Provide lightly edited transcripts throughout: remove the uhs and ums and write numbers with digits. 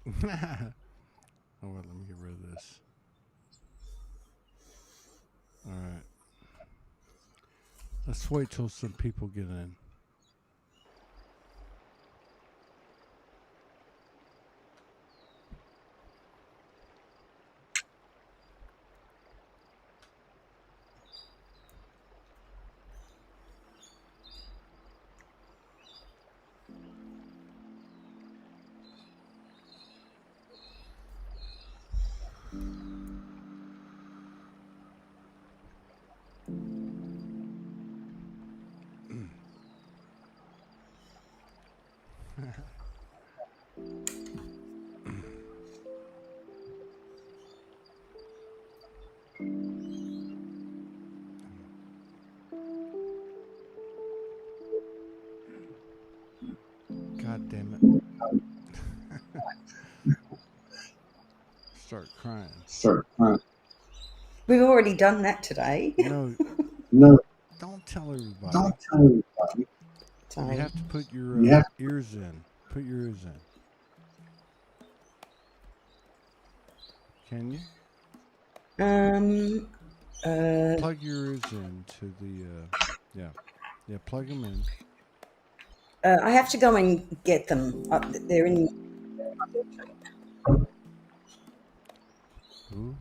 Oh, well, let me get rid of this. All right. Let's wait till some people get in. God damn it. Start crying. We've already done that today. No, No, don't tell everybody. don't tell anybody. You have to put your ears in. Put your ears in. Can you? Plug your ears in to the, yeah, plug them in. I have to go and get them. They're in. Ooh.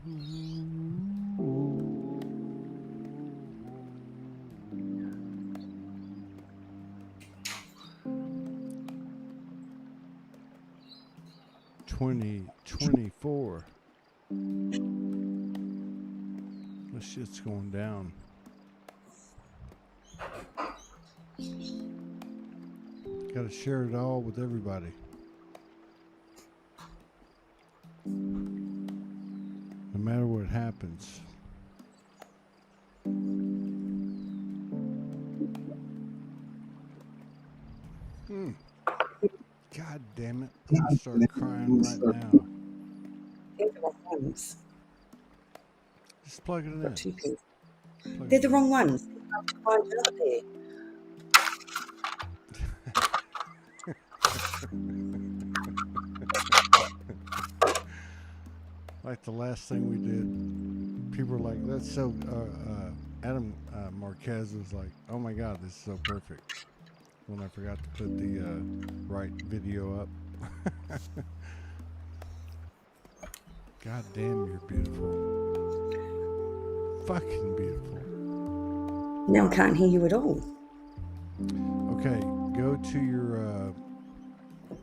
2024. This shit's going down. Gotta share it all with everybody. No matter what happens. God damn it. I'm gonna start crying right now. They're the wrong ones. Just plug it in. Two pins. They're the wrong ones. Find another pair. Like the last thing we did, people were like, that's so, Adam Marquez was like, oh my God, this is so perfect. When I forgot to put the right video up. God damn, you're beautiful. Fucking beautiful. Now I can't hear you at all. Okay, go to your...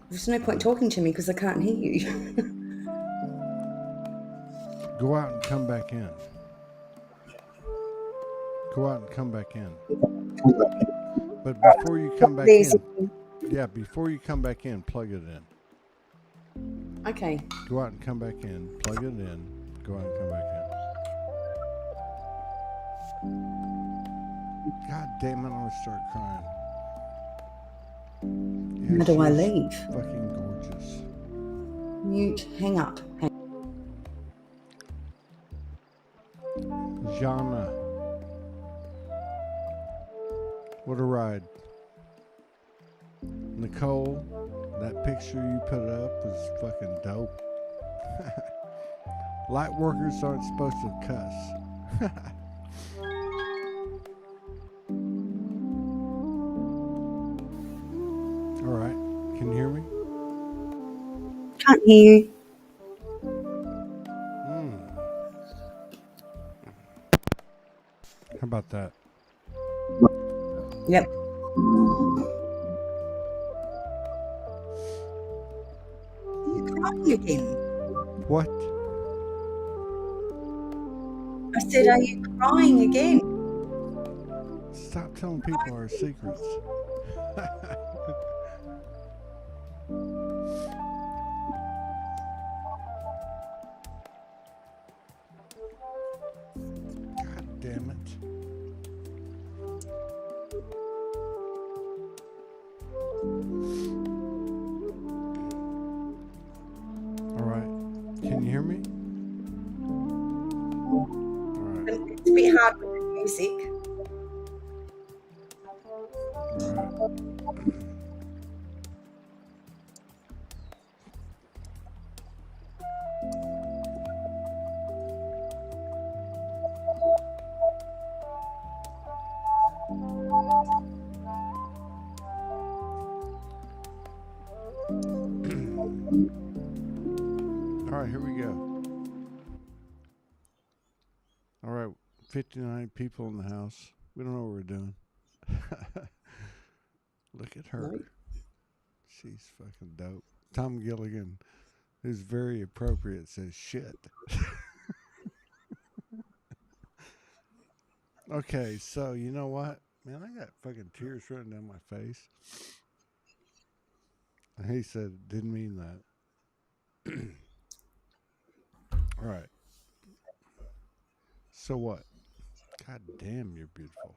There's no point talking to me because I can't hear you. Go out and come back in. Go out and come back in. But before you come back in, before you come back in, plug it in. Okay. Go out and come back in, plug it in, go out and come back in. God damn it, I'm gonna start crying. Yeah, How do I leave? Fucking gorgeous. Mute, hang up. Jana. What a ride. Nicole, that picture you put up was fucking dope. Light workers aren't supposed to cuss. All right, can you hear me? Can't hear you. How about that? Yep. You're crying again. What? I said, are you crying again? Stop telling people our secrets. God damn it. All right. Can you hear me? All right. It's a bit hard with the music. All right. All right, here we go. All right, 59 people in the house. We don't know what we're doing. Look at her. Nope. She's fucking dope. Tom Gilligan, who's very appropriate, says shit. Okay, so you know what? Man, I got fucking tears running down my face. And he said, didn't mean that. All right. So what? God damn, you're beautiful.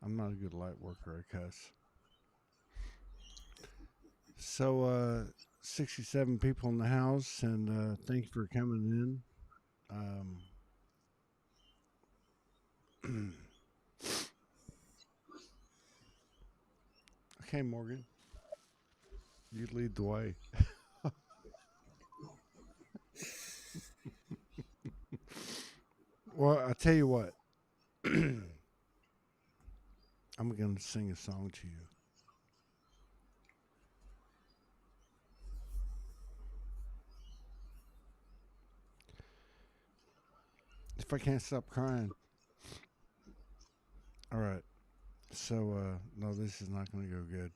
I'm not a good light worker, I cuss. So, 67 people in the house, and thank you for coming in. Okay, Morgan, you lead the way. Well, I'll tell you what. I'm going to sing a song to you. If I can't stop crying. All right. So, no, this is not going to go good.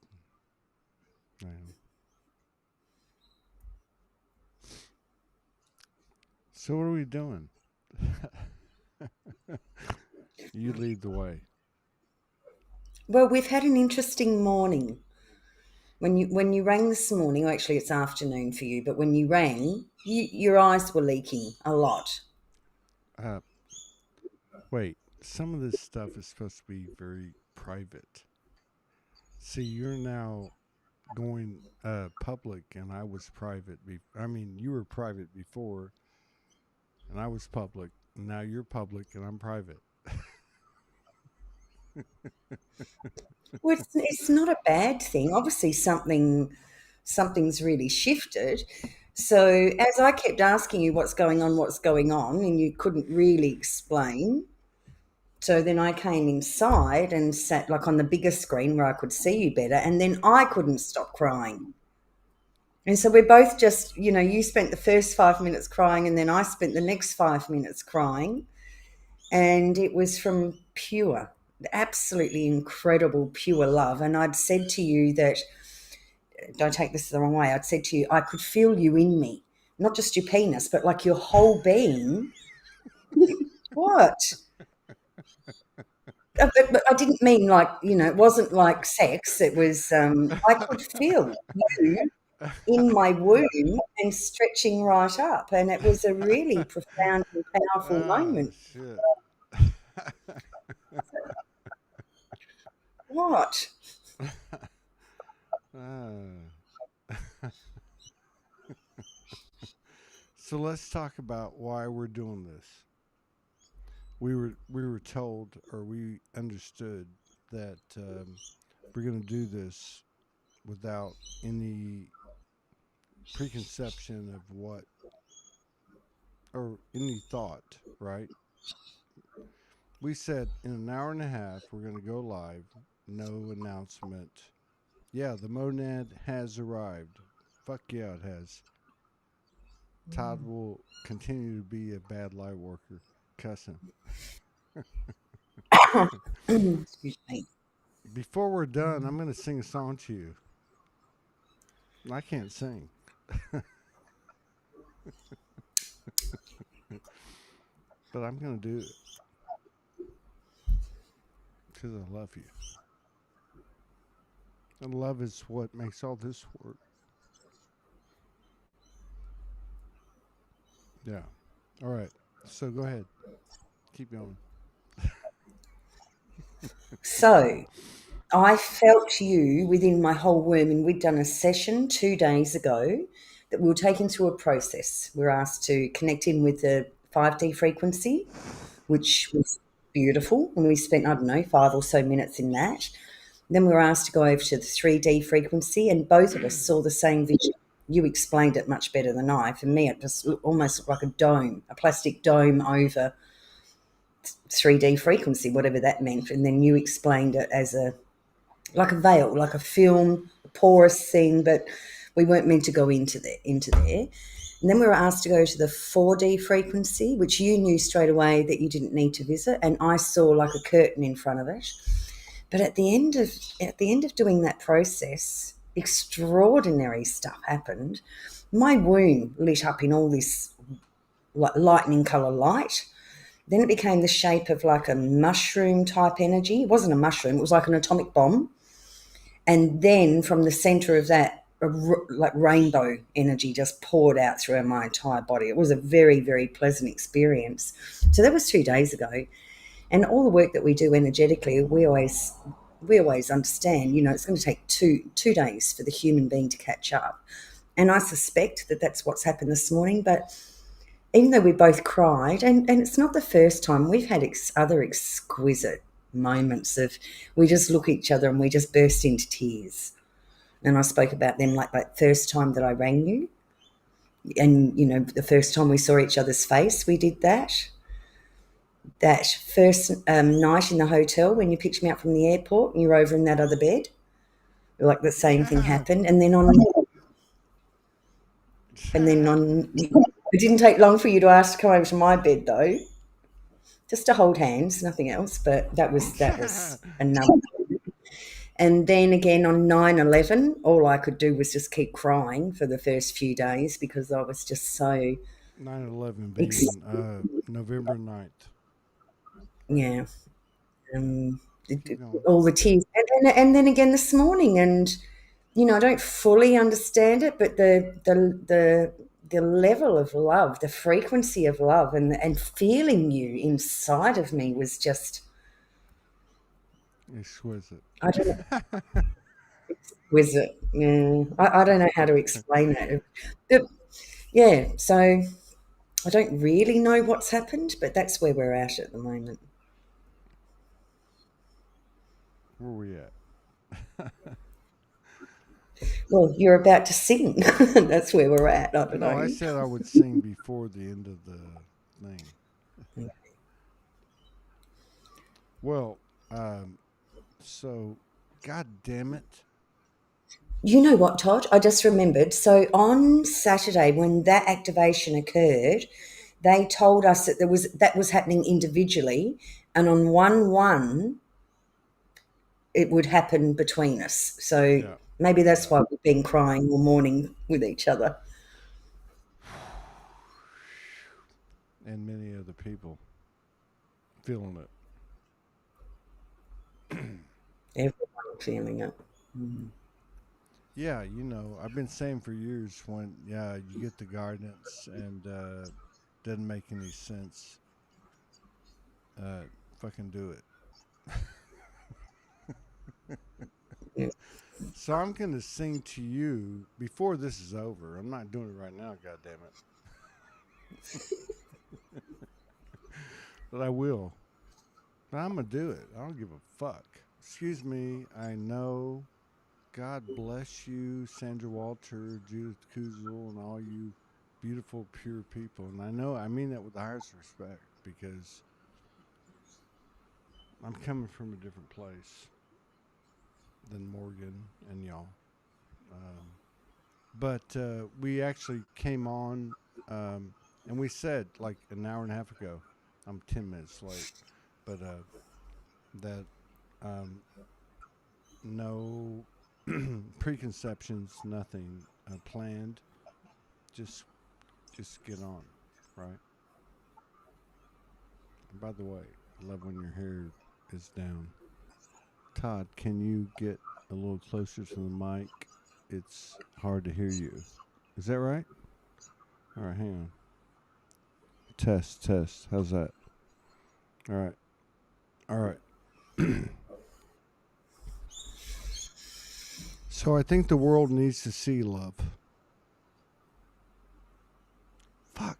So, what are we doing? You lead the way. Well, we've had an interesting morning. When you rang this morning, or actually it's afternoon for you, but when you rang, your eyes were leaking a lot. Wait, some of this stuff is supposed to be very private. See, you're now going public, and I was private. You were private before, and I was public. And now you're public, and I'm private. Well, it's not a bad thing. Obviously, something's really shifted. So as I kept asking you what's going on, and you couldn't really explain. So then I came inside and sat like on the bigger screen where I could see you better, and then I couldn't stop crying. And so we're both just, you spent the first 5 minutes crying, and then I spent the next 5 minutes crying. And it was from pure, absolutely incredible, pure love. And I'd said to you that, don't take this the wrong way, I'd said to you, I could feel you in me, not just your penis, but like your whole being. What? But I didn't mean like, it wasn't like sex. It was, I could feel you in my womb and stretching right up. And it was a really profound and powerful moment. Shit. What? So let's talk about why we're doing this. We were told, or we understood that we're going to do this without any preconception of what, or any thought, right? We said in an hour and a half we're going to go live, no announcement. Yeah, the monad has arrived. Fuck yeah, it has. Todd will continue to be a bad light worker. Cussing. Excuse me. Before we're done, I'm going to sing a song to you. I can't sing. But I'm going to do it. Because I love you. And love is what makes all this work. Yeah. All right. So go ahead. Keep going. So I felt you within my whole womb, and we'd done a session 2 days ago that we were taken through a process. We were asked to connect in with the 5D frequency, which was beautiful. And we spent, 5 or so minutes in that. Then we were asked to go over to the 3D frequency, and both of us saw the same vision. You explained it much better than I. For me, it just almost looked like a dome, a plastic dome over 3D frequency, whatever that meant. And then you explained it as like a veil, like a film, a porous thing, but We weren't meant to go into there. And then we were asked to go to the 4D frequency, which you knew straight away that you didn't need to visit, and I saw like a curtain in front of it. But at the end of doing that process, extraordinary stuff happened. My womb lit up in all this lightning colour light. Then it became the shape of like a mushroom type energy. It wasn't a mushroom, it was like an atomic bomb. And then from the centre of that, like rainbow energy just poured out through my entire body. It was a very, very pleasant experience. So that was 2 days ago. And all the work that we do energetically, we always understand, you know, it's going to take two days for the human being to catch up. And I suspect that that's what's happened this morning. But even though we both cried, and it's not the first time, we've had other exquisite moments of we just look at each other and we just burst into tears. And I spoke about them like that first time that I rang you. And, you know, the first time we saw each other's face, we did that. That first night in the hotel when you picked me up from the airport and you were over in that other bed, like the same thing happened. And then it didn't take long for you to ask to come over to my bed though, just to hold hands, nothing else. But that was another. And then again on 9/11, all I could do was just keep crying for the first few days because I was just so 9/11 being November 9th. Yeah. All the tears. And then again this morning, and, you know, I don't fully understand it, but the level of love, the frequency of love and feeling you inside of me was just exquisite. I don't know. Exquisite. Yeah. I don't know how to explain it. But, yeah, so I don't really know what's happened, but that's where we're at the moment. Where are we at? Well, you're about to sing. That's where we're at. I don't know. I said I would sing before the end of the thing. Okay. Well, so, God damn it. You know what, Todd? I just remembered. So on Saturday, when that activation occurred, they told us that that was happening individually, and on 1/1, it would happen between us. So maybe that's why we've been crying all morning with each other. And many other people feeling it. Everyone feeling it. Mm. Yeah, you know, I've been saying for years when, you get the guidance and doesn't make any sense, fucking do it. Yeah. So I'm going to sing to you before this is over. I'm not doing it right now, goddammit. But I will. But I'm going to do it. I don't give a fuck. Excuse me, I know. God bless you, Sandra Walter, Judith Kuzel, and all you beautiful, pure people. And I mean that with the highest respect because I'm coming from a different place than Morgan and y'all. But we actually came on and we said like an hour and a half ago, I'm 10 minutes late, but that no preconceptions, nothing planned, just get on, right? And by the way, I love when your hair is down. Todd, can you get a little closer to the mic? It's hard to hear you. Is that right? All right, hang on. Test. How's that? All right. So I think the world needs to see love. Fuck.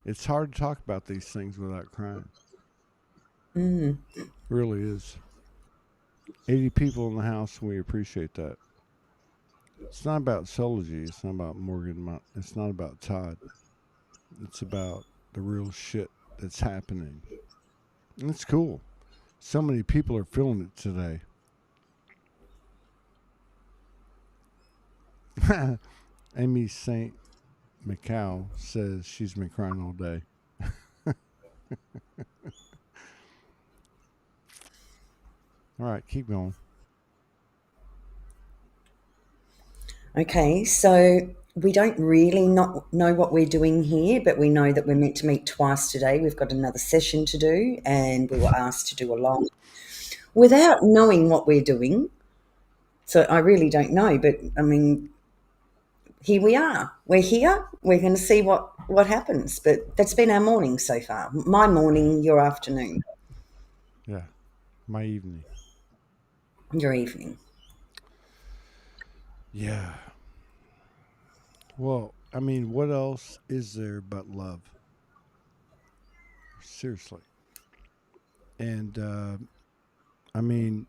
It's hard to talk about these things without crying. Mm. It really is. 80 people in the house, and we appreciate that. It's not about soulogy. It's not about Morgan. It's not about Todd. It's about the real shit that's happening. And it's cool. So many people are feeling it today. Amy St. Macau says she's been crying all day. All right, keep going. Okay, so we don't really not know what we're doing here, but we know that we're meant to meet twice today. We've got another session to do, and we were asked to do a long without knowing what we're doing. So I really don't know, but I mean, here we are. We're here. We're going to see what happens. But that's been our morning so far. My morning, your afternoon. Yeah, my evening. Your evening. Yeah. Well, I mean, what else is there but love? Seriously. And, I mean,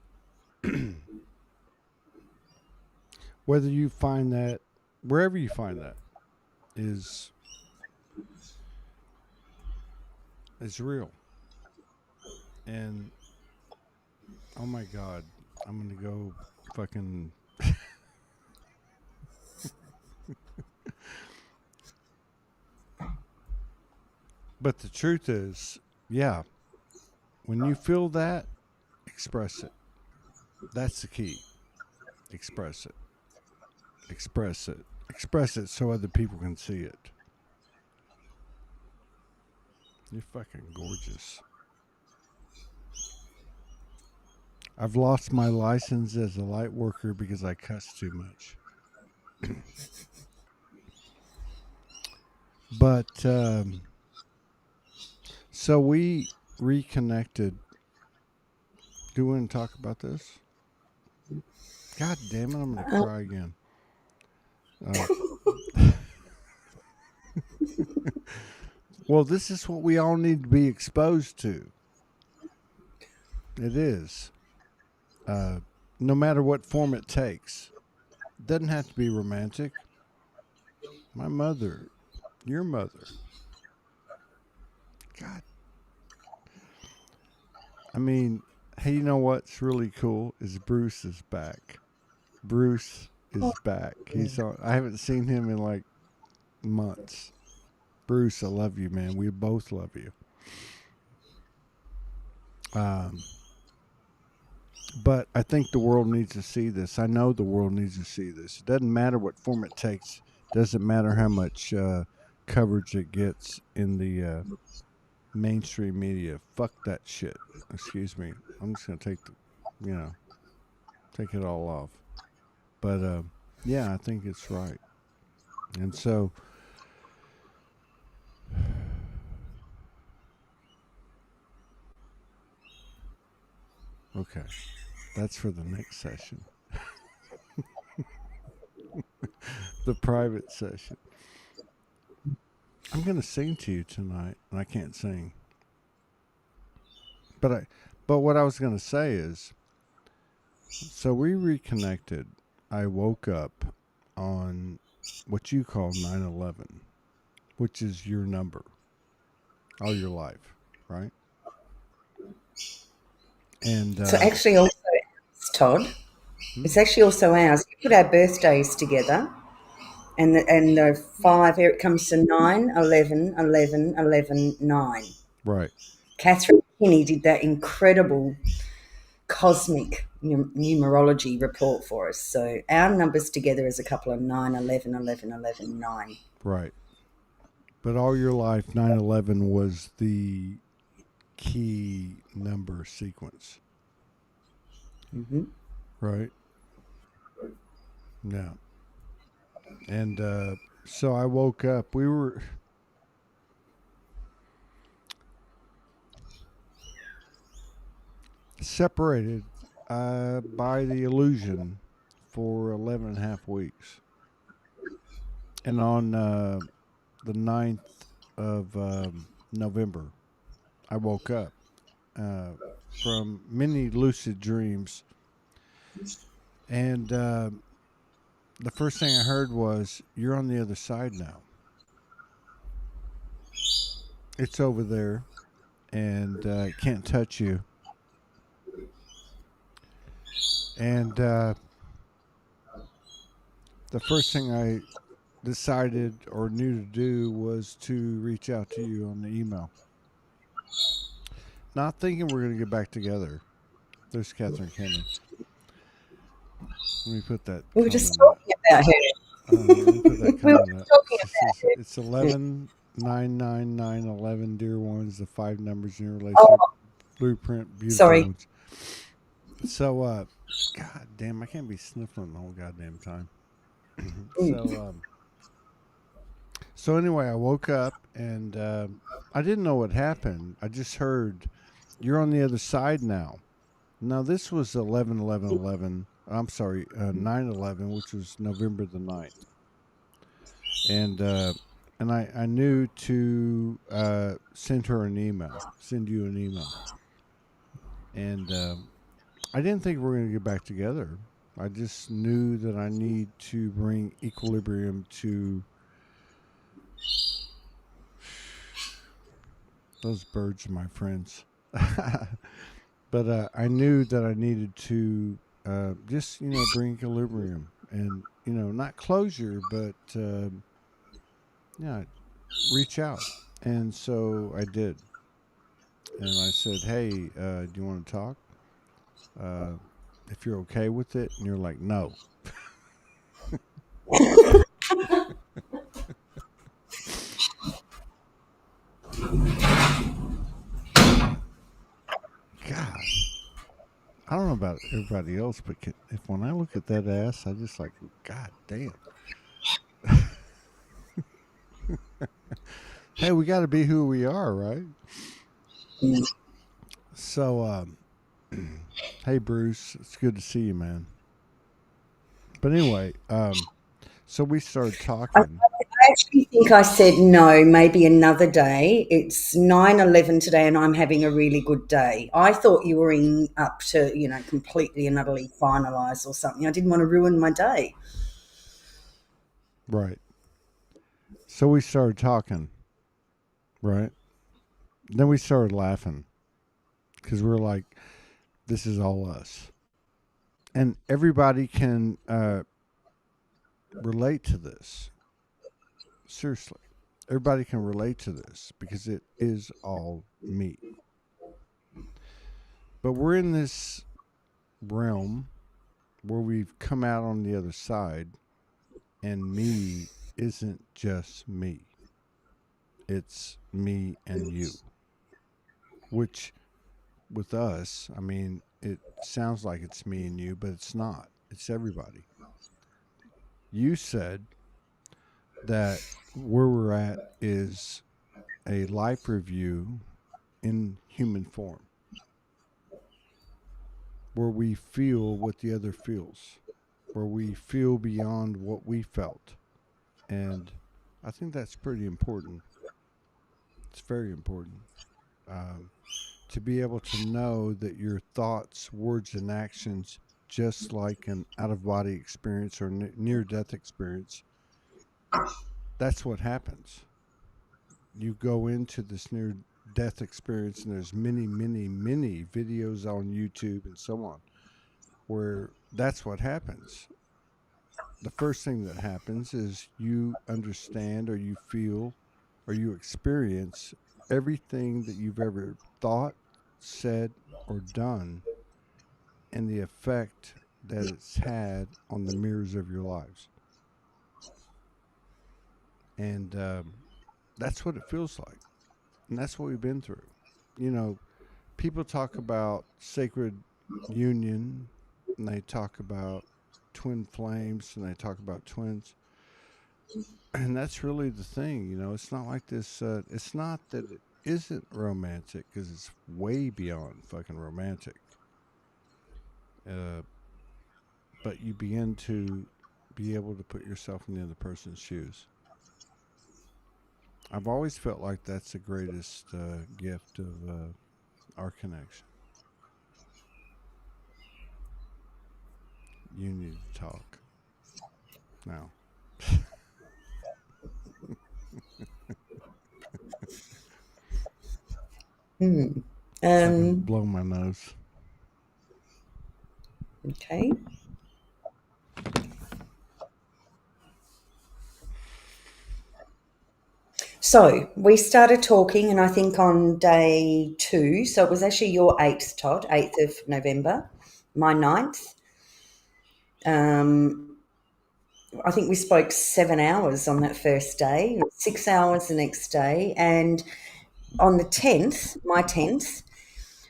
whether you find that, wherever you find that, is real. And, oh my God, I'm going to go fucking. But the truth is, yeah, when you feel that, express it. That's the key. Express it. Express it. Express it so other people can see it. You're fucking gorgeous. I've lost my license as a light worker because I cuss too much. But, so we reconnected. Do you want to talk about this? God damn it, I'm going to cry again. Well, this is what we all need to be exposed to. It is. No matter what form it takes. It doesn't have to be romantic. My mother, your mother. God. I mean, hey, you know what's really cool is Bruce is back. Bruce is back. He's on. I haven't seen him in like months. Bruce, I love you, man. We both love you. But I think the world needs to see this. I know the world needs to see this. It doesn't matter what form it takes. Doesn't matter how much coverage it gets in the mainstream media. Fuck that shit. Excuse me. I'm just gonna take take it all off. But yeah, I think it's right. And so, okay, that's for the next session. The private session. I'm gonna sing to you tonight, and I can't sing. But what I was gonna say is, so we reconnected. I woke up on what you call 9/11, which is your number all your life, right? And So actually also ours, Todd. It's actually also ours. We put our birthdays together and the 5, here it comes to 9, 11, 11, 11, 9. right. Catherine Kinney did that incredible cosmic numerology report for us. So our numbers together is a couple of 9, 11, 11, 11, 9. Right. But all your life, 9/11 was the key number sequence. Mm-hmm. Right? Yeah. And so I woke up. We were separated by the illusion for 11 and a half weeks. And on the 9th of November, I woke up from many lucid dreams. And the first thing I heard was, "You're on the other side now. It's over there, and it can't touch you. And the first thing I decided or knew to do was to reach out to you on the email. Not thinking we're going to get back together. There's Catherine Kenny. Let me put that We were just comment up. talking about her. Let me put that We were comment just up. talking She about says her. it's 11 9 9 9 11 dear ones, the 5 numbers in your Oh, relationship blueprint, beautiful sorry. ones. So, God damn, I can't be sniffling the whole goddamn time. So anyway, I woke up and I didn't know what happened. I just heard you're on the other side now. Now this was 11/11/11. I'm sorry, 9/11, which was November the 9th, and I knew to send her an email, send you an email, and I didn't think we were going to get back together. I just knew that I need to bring equilibrium to those birds, my friends. But I knew that I needed to just bring equilibrium and not closure, but yeah, reach out. And so I did, and I said, "Hey, do you want to talk? Uh, if you're okay with it." And you're like, "No." God, I don't know about everybody else, but if when I look at that ass, I just like, God damn. Hey, we got to be who we are, right? So, hey, Bruce, it's good to see you, man. But anyway, so we started I talking. actually think I said no, maybe another day. It's 9/11 today and I'm having a really good day. I thought you were in up to, completely and utterly finalise or something. I didn't want to ruin my day. Right. So we started talking, right? Then we started laughing because we were like, this is all us. And everybody can relate to this. Seriously. Everybody can relate to this because it is all me. But we're in this realm where we've come out on the other side, and me isn't just me. It's me and you. Which, with us, I mean, it sounds like it's me and you, but it's not. It's everybody. You said that where we're at is a life review in human form, where we feel what the other feels, where we feel beyond what we felt. And I think that's pretty important. It's very important um, to be able to know that your thoughts, words, and actions, just like an out of body experience or near death experience, that's what happens. You go into this near death experience, and there's many, many, many videos on YouTube and so on where that's what happens. The first thing that happens is you understand or you feel or you experience everything that you've ever thought, said, or done and the effect that it's had on the mirrors of your lives. And that's what it feels like. And that's what we've been through. You know, people talk about sacred union and they talk about twin flames and they talk about twins. And that's really the thing, it's not like this. It's not that it isn't romantic because it's way beyond fucking romantic. Uh, but you begin to be able to put yourself in the other person's shoes. I've always felt like that's the greatest gift of our connection. You need to talk now. Hmm. So I can blow my nose. Okay. So we started talking, and I think on day 2, so it was actually your 8th, Todd, 8th of November, my 9th. I think we spoke 7 hours on that first day, 6 hours the next day. And on the 10th, my 10th,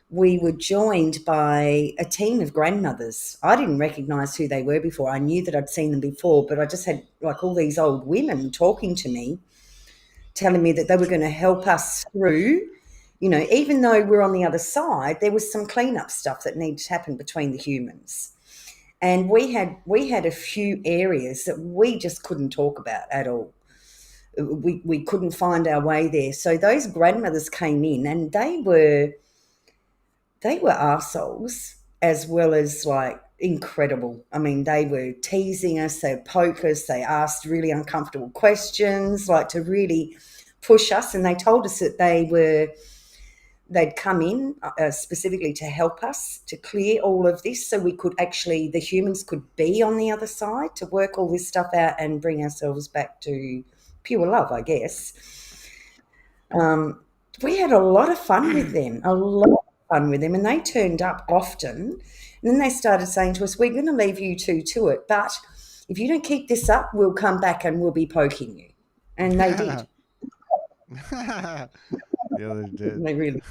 we were joined by a team of grandmothers. I didn't recognise who they were before. I knew that I'd seen them before, but I just had like all these old women talking to me, telling me that they were going to help us through, even though we're on the other side, there was some cleanup stuff that needed to happen between the humans. And we had a few areas that we just couldn't talk about at all. We couldn't find our way there. So those grandmothers came in, and they were arseholes as well as like incredible. I mean, they were teasing us, they poke us, they asked really uncomfortable questions, like to really push us. And they told us that they'd come in specifically to help us to clear all of this, so we could actually, the humans could be on the other side to work all this stuff out and bring ourselves back to pure love, I guess. We had a lot of fun with them, and they turned up often. And then they started saying to us, we're going to leave you two to it, but if you don't keep this up, we'll come back and we'll be poking you. And they did. Yeah, they did. They really.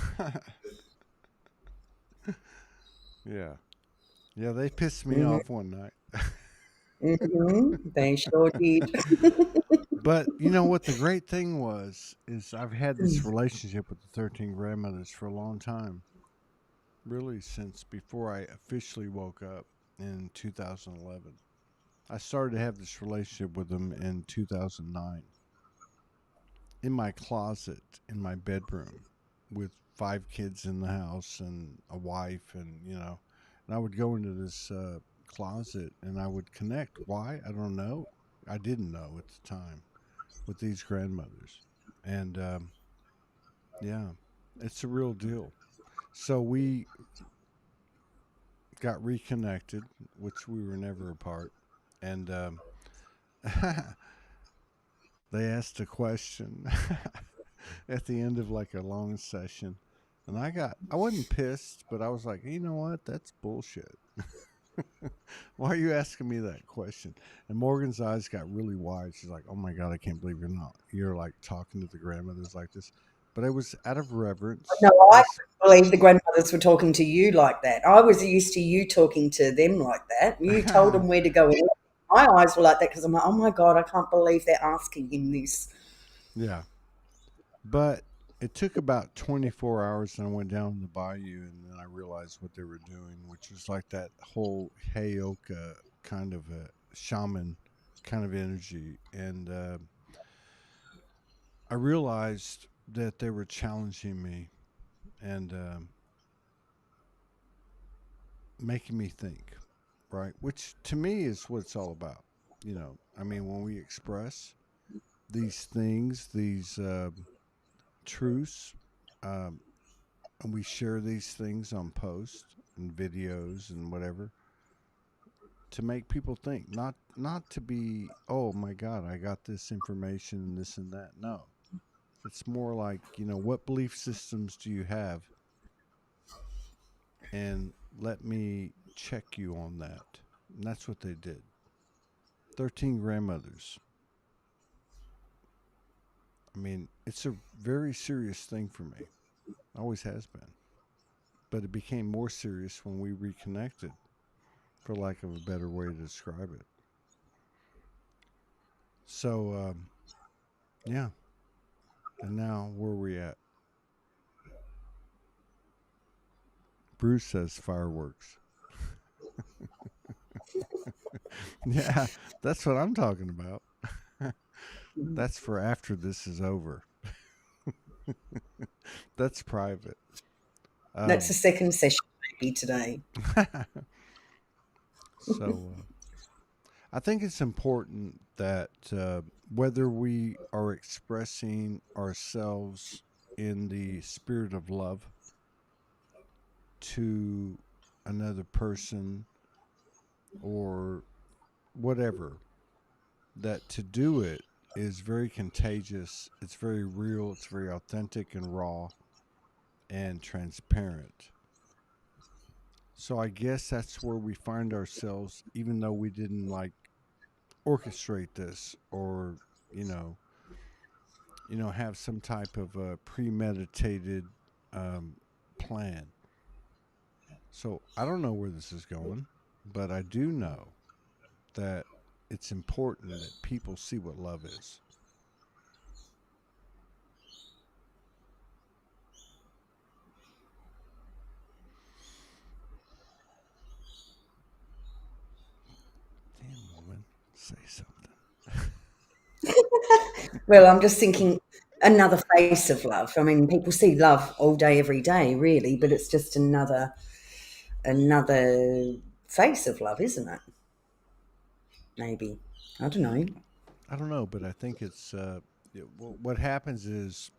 Yeah, they pissed me off one night. They sure did. But you know what the great thing is I've had this relationship with the 13 grandmothers for a long time. Really since before I officially woke up in 2011. I started to have this relationship with them in 2009. In my closet, in my bedroom, with 5 kids in the house and a wife, and and I would go into this closet and I would connect. Why? I don't know. I didn't know at the time with these grandmothers. And yeah, it's a real deal. So we got reconnected, which we were never apart. And they asked a question at the end of like a long session. And I wasn't pissed, but I was like, you know what? That's bullshit. Why are you asking me that question? And Morgan's eyes got really wide. She's like, oh my God, I can't believe you're like talking to the grandmothers like this. But it was out of reverence. No, I believe the grandmothers were talking to you like that. I was used to you talking to them like that. You told them where to go. My eyes were like that because I'm like, oh my God, I can't believe they're asking him this. Yeah. But it took about 24 hours, and I went down the bayou, and then I realized what they were doing, which was like that whole Heyoka kind of a shaman kind of energy. And I realized that they were challenging me and making me think, right? Which to me is what it's all about. I mean, when we express these things, these truths, um, and we share these things on posts and videos and whatever to make people think, not to be, oh my God, I got this information and this and that. No, it's more like, what belief systems do you have, and let me check you on that. And that's what they did. 13 grandmothers. I mean, it's a very serious thing for me. Always has been. But it became more serious when we reconnected, for lack of a better way to describe it. So, yeah. And now, where are we at? Bruce says fireworks. Yeah, that's what I'm talking about. That's for after this is over. That's private. That's the second session maybe today. So I think it's important that whether we are expressing ourselves in the spirit of love to another person or whatever, that to do it is very contagious. It's very real. It's very authentic and raw and transparent. So I guess that's where we find ourselves, even though we didn't like orchestrate this or, you know, have some type of a premeditated um, plan. So I don't know where this is going, but I do know that it's important that people see what love is. Damn woman, say something. Well, I'm just thinking another face of love. I mean, people see love all day, every day, really, but it's just another face of love, isn't it? Maybe. I don't know. I don't know, but I think it's what happens is,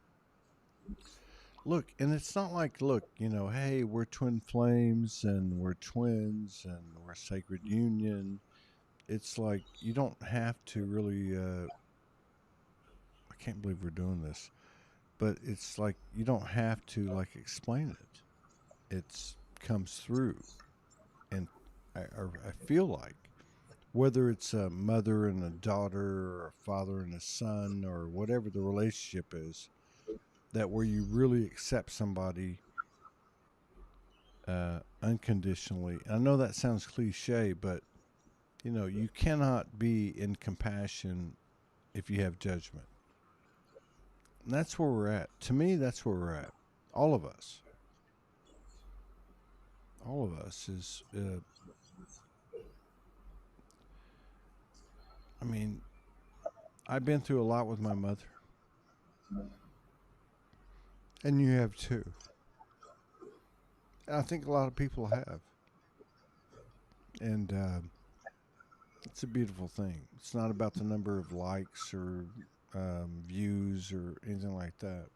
look, and it's not like, look, hey, we're twin flames and we're twins and we're sacred union. It's like you don't have to really. I can't believe we're doing this, but it's like you don't have to like explain it. It's comes through, and I feel like whether it's a mother and a daughter or a father and a son or whatever the relationship is, that where you really accept somebody unconditionally. I know that sounds cliche, but you cannot be in compassion if you have judgment. And that's where we're at. To me, that's where we're at. All of us. All of us is. I mean, I've been through a lot with my mother, and you have too. I think a lot of people have, and it's a beautiful thing. It's not about the number of likes or views or anything like that.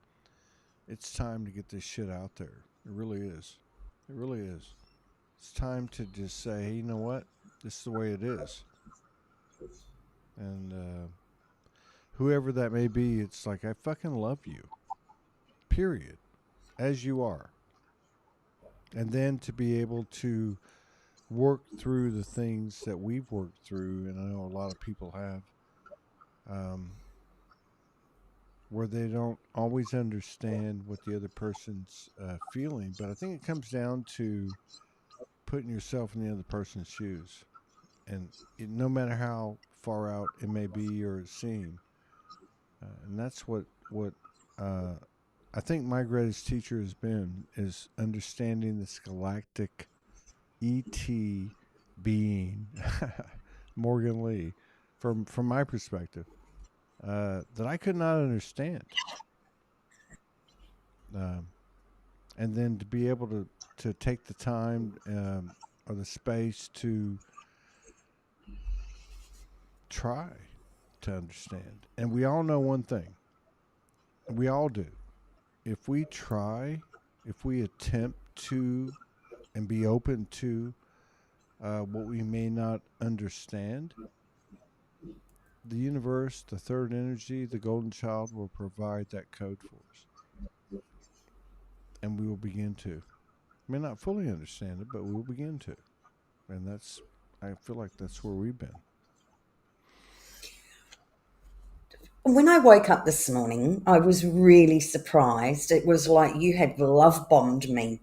It's time to get this shit out there. It really is. It really is. It's time to just say, hey, you know what? This is the way it is. And whoever that may be, it's like, I fucking love you. Period. As you are. And then to be able to work through the things that we've worked through, and I know a lot of people have, where they don't always understand what the other person's feeling. But I think it comes down to putting yourself in the other person's shoes. And no matter how far out it may be or seem, and that's what I think my greatest teacher has been, is understanding this galactic ET being, Morgan Lee, from my perspective, that I could not understand. And then to be able to take the time or the space to try to understand. And we all know one thing. We all do. If we try, if we attempt to and be open to what we may not understand, the universe, the third energy, the golden child will provide that code for us. And we will begin to. May not fully understand it, but we will begin to. And I feel like that's where we've been. When I woke up this morning, I was really surprised. It was like you had love bombed me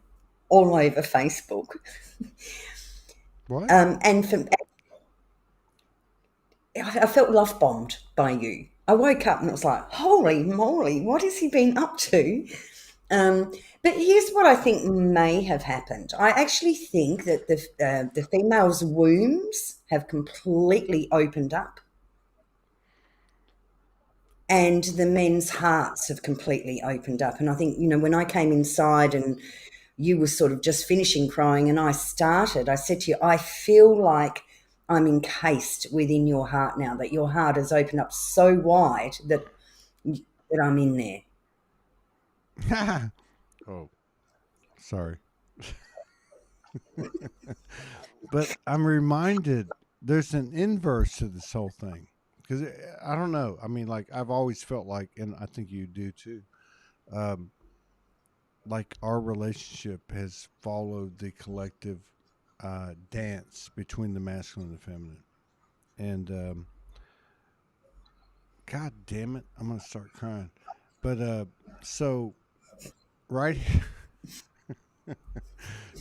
all over Facebook. What? And I felt love bombed by you. I woke up and it was like, holy moly, what has he been up to? But here's what I think may have happened. I actually think that the females' wombs have completely opened up, and the men's hearts have completely opened up. And I think, when I came inside and you were sort of just finishing crying and I said to you, I feel like I'm encased within your heart now, that your heart has opened up so wide that I'm in there. Oh, sorry. But I'm reminded there's an inverse to this whole thing. Because I don't know. I mean, like, I've always felt like, and I think you do too, um, like our relationship has followed the collective dance between the masculine and the feminine. And God damn it, I'm going to start crying. But so, right,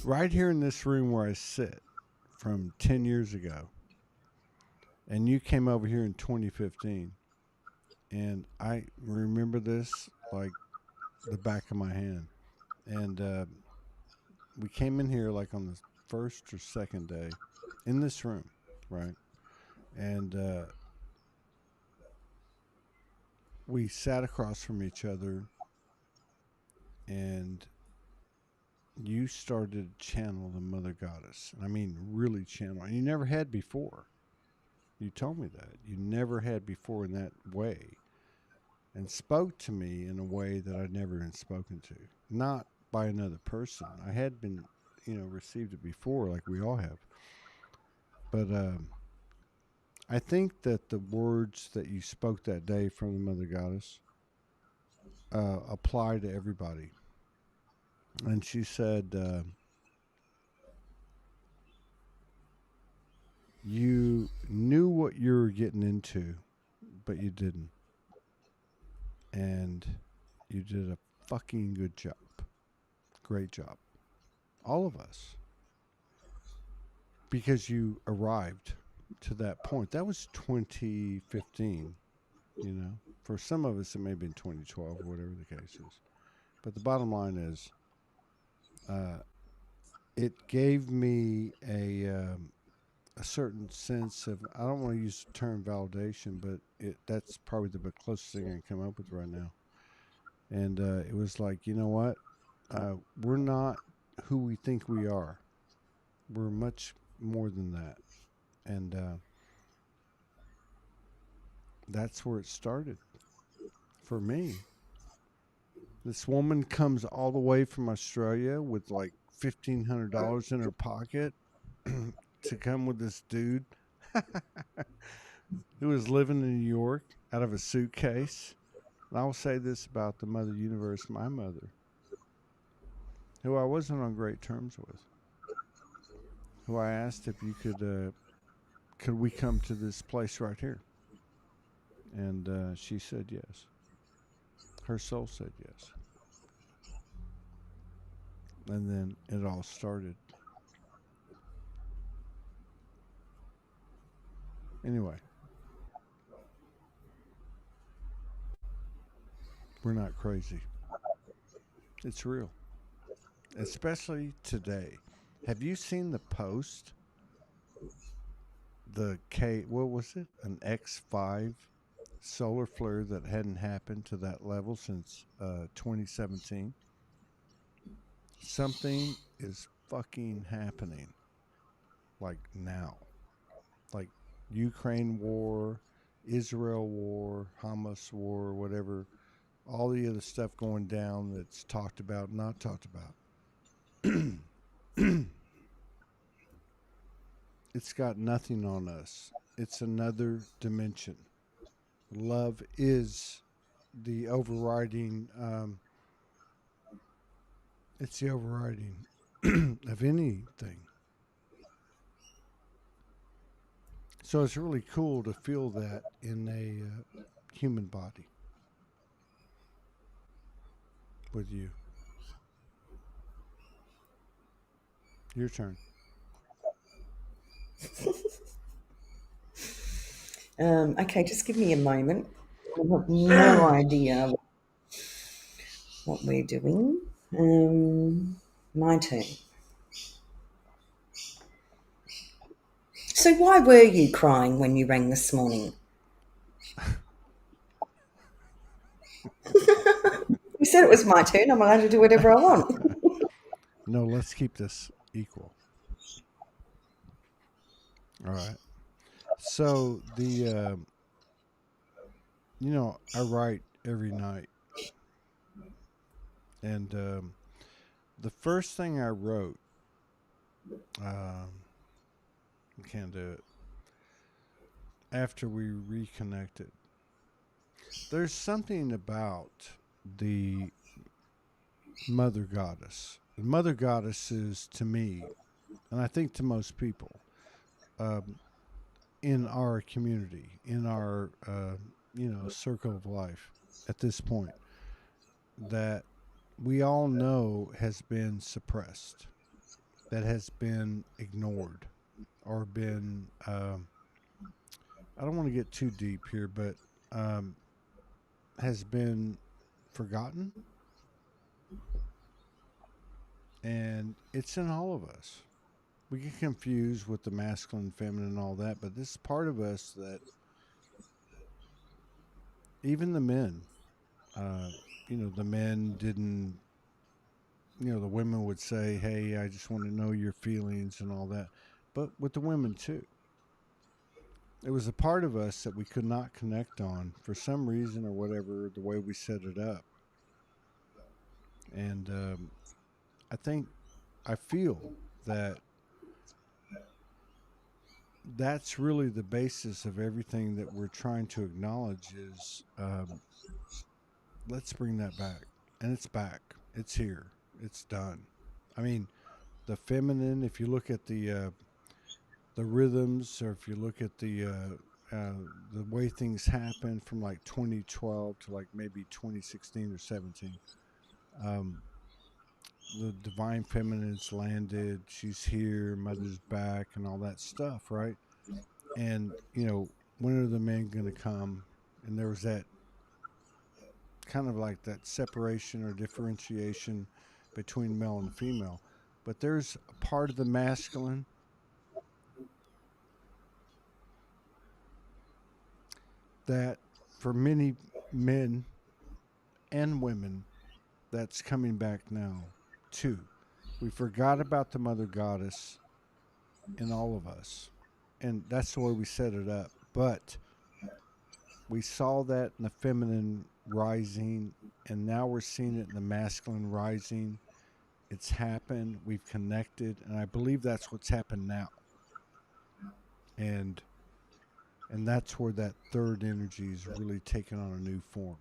right here in this room where I sit from 10 years ago, and you came over here in 2015, and I remember this like the back of my hand. And we came in here like on the first or second day in this room, right? And we sat across from each other, and you started to channel the Mother Goddess. I mean, really channel. And you never had before. You told me that. You never had before in that way. And spoke to me in a way that I'd never been spoken to. Not by another person. I had been, received it before, like we all have. But I think that the words that you spoke that day from the Mother Goddess apply to everybody. And she said, you knew what you were getting into, but you didn't. And you did a fucking good job. Great job. All of us. Because you arrived to that point. That was 2015, For some of us, it may have been 2012 or whatever the case is. But the bottom line is, it gave me a certain sense of, I don't want to use the term validation, but that's probably the closest thing I can come up with right now. And it was like, you know what? We're not who we think we are. We're much more than that. And that's where it started for me. This woman comes all the way from Australia with like $1,500 in her pocket to come with this dude who was living in New York out of a suitcase. And I will say this about the Mother Universe, my mother, who I wasn't on great terms with, who I asked if you could we come to this place right here? And she said yes. Her soul said yes. And then it all started. Anyway, we're not crazy. It's real. Especially today. Have you seen the post? What was it? An X-5 solar flare that hadn't happened to that level since 2017. Something is fucking happening. Like now. Like Ukraine war, Israel war, Hamas war, whatever. All the other stuff going down that's talked about, not talked about. It's got nothing on us. It's another dimension. Love is the overriding, it's the overriding of anything. So it's really cool to feel that in a human body with you. Your turn. Okay, just give me a moment. I have no idea what we're doing. My turn. So why were you crying when you rang this morning? You said it was my turn. I'm allowed to do whatever I want. No, let's keep this equal. All right. So I write every night, and the first thing I wrote, We can't do it. After we reconnected, there's something about the Mother Goddess. The Mother Goddess is, to me, and I think to most people, um, in our community, in our circle of life, at this point, that we all know has been suppressed, that has been ignored, or been. I don't want to get too deep here, but um, has been forgotten, and it's in all of us. We get confused with the masculine, feminine, and all that, but this is part of us that even the men, uh, the men didn't, the women would say, hey, I just want to know your feelings and all that. But with the women too, it was a part of us that we could not connect on for some reason or whatever, the way we set it up. And I feel that that's really the basis of everything that we're trying to acknowledge is let's bring that back. And it's back. It's here. It's done. I mean, the feminine, if you look at the rhythms, or if you look at the way things happen from like 2012 to like maybe 2016 or 17, um, the divine feminine's landed. She's here. Mother's back, and all that stuff, right? And when are the men going to come? And there was that kind of like that separation or differentiation between male and female. But there's a part of the masculine that for many men and women that's coming back now too. We forgot about the mother goddess in all of us. And that's the way we set it up. But we saw that in the feminine rising, and now we're seeing it in the masculine rising. It's happened. We've connected, and I believe that's what's happened now. And that's where that third energy is really taken on a new form.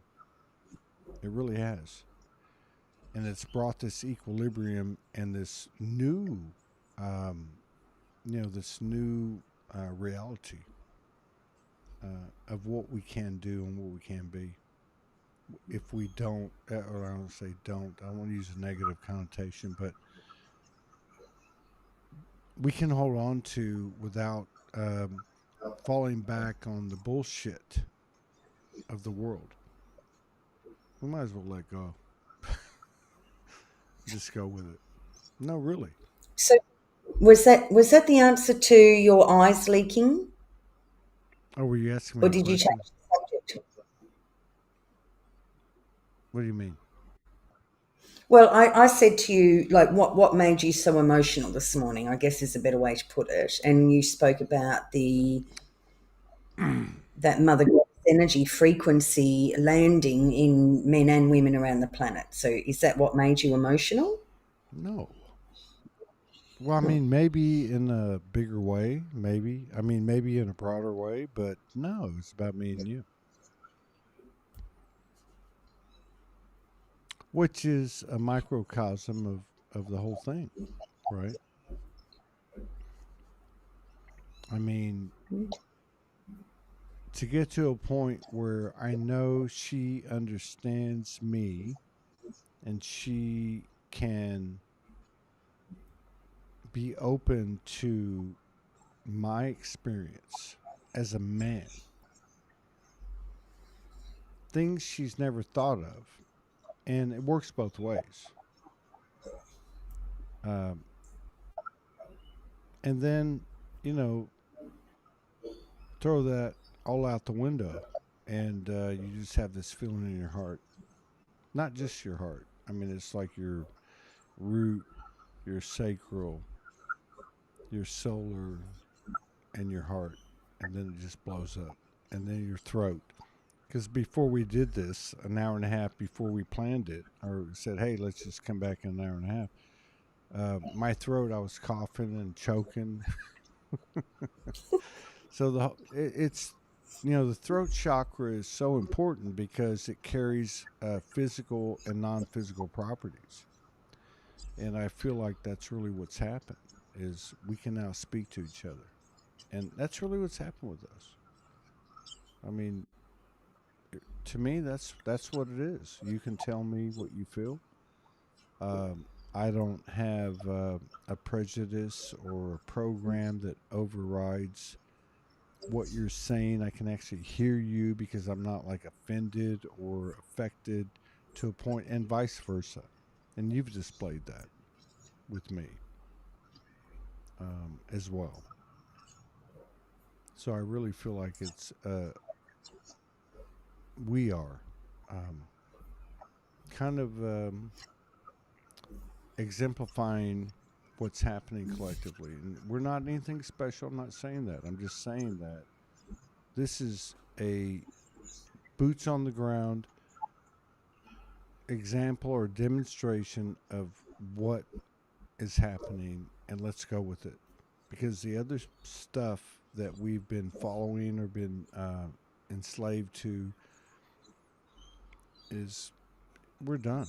It really has. And it's brought this equilibrium and this new, this new reality of what we can do and what we can be. If we don't, or I don't say don't, I don't want to use a negative connotation, but we can hold on to without falling back on the bullshit of the world. We might as well let go. Just go with it. No, really. So was that the answer to your eyes leaking, Oh, were you asking me or a did you question? change the subject? What do you mean? Well, I said to you, like, what made you so emotional this morning, I guess is a better way to put it. And you spoke about that mother goddess energy frequency landing in men and women around the planet. So is that what made you emotional? No. Well, I mean, maybe in a bigger way, maybe. I mean, maybe in a broader way, but no, it's about me and you. Which is a microcosm of the whole thing, right? I mean, to get to a point where I know she understands me and she can be open to my experience as a man, things she's never thought of, and it works both ways. Um, and then, you know, throw that all out the window, and you just have this feeling in your heart. Not just your heart. I mean, it's like your root, your sacral, your solar, and your heart, and then it just blows up, and then your throat. Because before we did this, an hour and a half before we planned it, or said, "Hey, let's just come back in an hour and a half," my throat, I was coughing and choking, So it's the throat chakra is so important because it carries physical and non-physical properties, and I feel like that's really what's happened is we can now speak to each other, and that's really what's happened with us. I mean, to me, that's what it is. You can tell me what you feel. I don't have a prejudice or a program that overrides what you're saying. I can actually hear you because I'm not like offended or affected to a point, and vice versa. And you've displayed that with me as well. So I really feel like it's we are um, kind of exemplifying what's happening collectively. And we're not anything special. I'm not saying that. I'm just saying that this is a boots on the ground example or demonstration of what is happening, and let's go with it. Because the other stuff that we've been following or been enslaved to is we're done.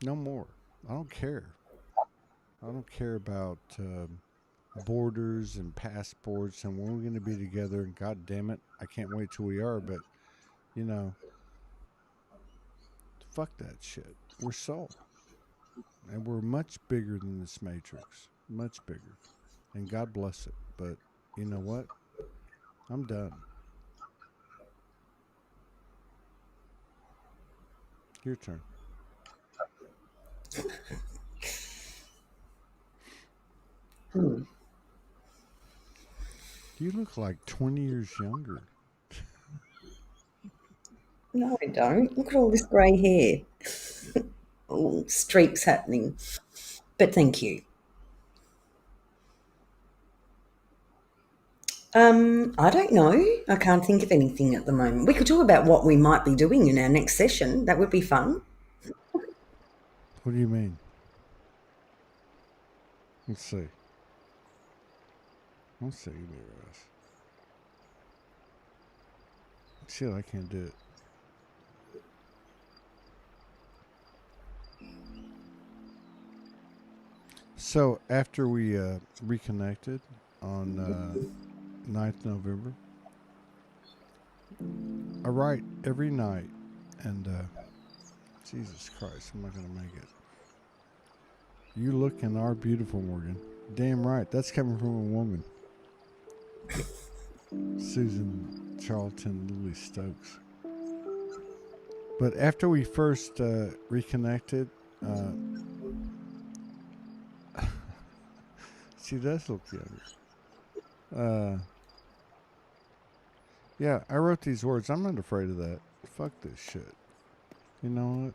No more. I don't care. I don't care about borders and passports and when we're going to be together. And God damn it, I can't wait till we are. But you know, fuck that shit. We're soul, and we're much bigger than this matrix. Much bigger, and God bless it. But you know what? I'm done. Your turn. Hmm. You look like 20 years younger. No, I don't. Look at all this grey hair. All streaks happening. But thank you. I don't know. I can't think of anything at the moment. We could talk about what we might be doing in our next session. That would be fun. What do you mean? Let's see. Let's see. Shit, I can't do it. So after we reconnected on 9th November, I write every night, and Jesus Christ, I'm not gonna make it. You look and are beautiful, Morgan. Damn right. That's coming from a woman. Susan Charlton Lily Stokes. But after we first reconnected, she does look younger. Yeah, I wrote these words. I'm not afraid of that. Fuck this shit. You know what?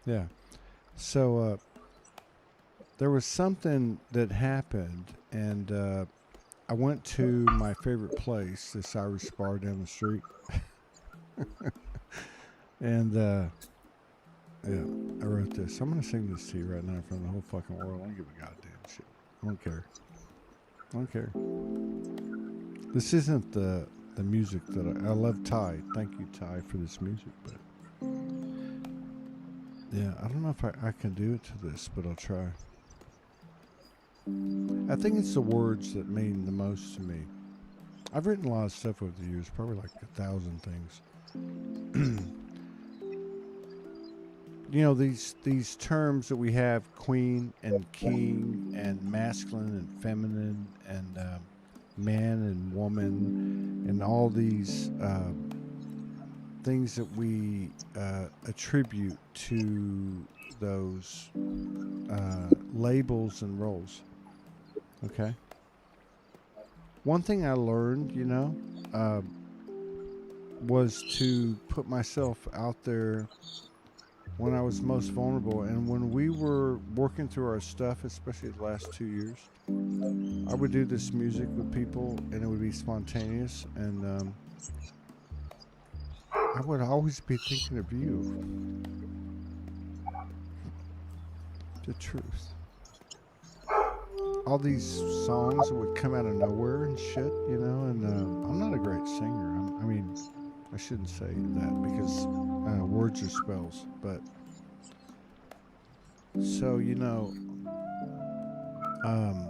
Yeah. So there was something that happened, and I went to my favorite place, this Irish bar down the street. And yeah, I wrote this. I'm gonna sing this to you right now in front of the whole fucking world. I don't give a goddamn shit. I don't care. I don't care. This isn't the music that I love. Ty, thank you, Ty, for this music. But yeah, I don't know if I can do it to this, but I'll try. I think it's the words that mean the most to me. I've written a lot of stuff over the years, probably like 1,000 things. You know, these terms that we have, queen and king and masculine and feminine and man and woman, and all these things that we attribute to those labels and roles. Okay. One thing I learned, was to put myself out there when I was most vulnerable. And when we were working through our stuff, especially the last 2 years, I would do this music with people, and it would be spontaneous. And I would always be thinking of you. The truth. all these songs that would come out of nowhere and shit, you know. And I'm not a great singer. I mean, I shouldn't say that because words are spells. But so you know, um,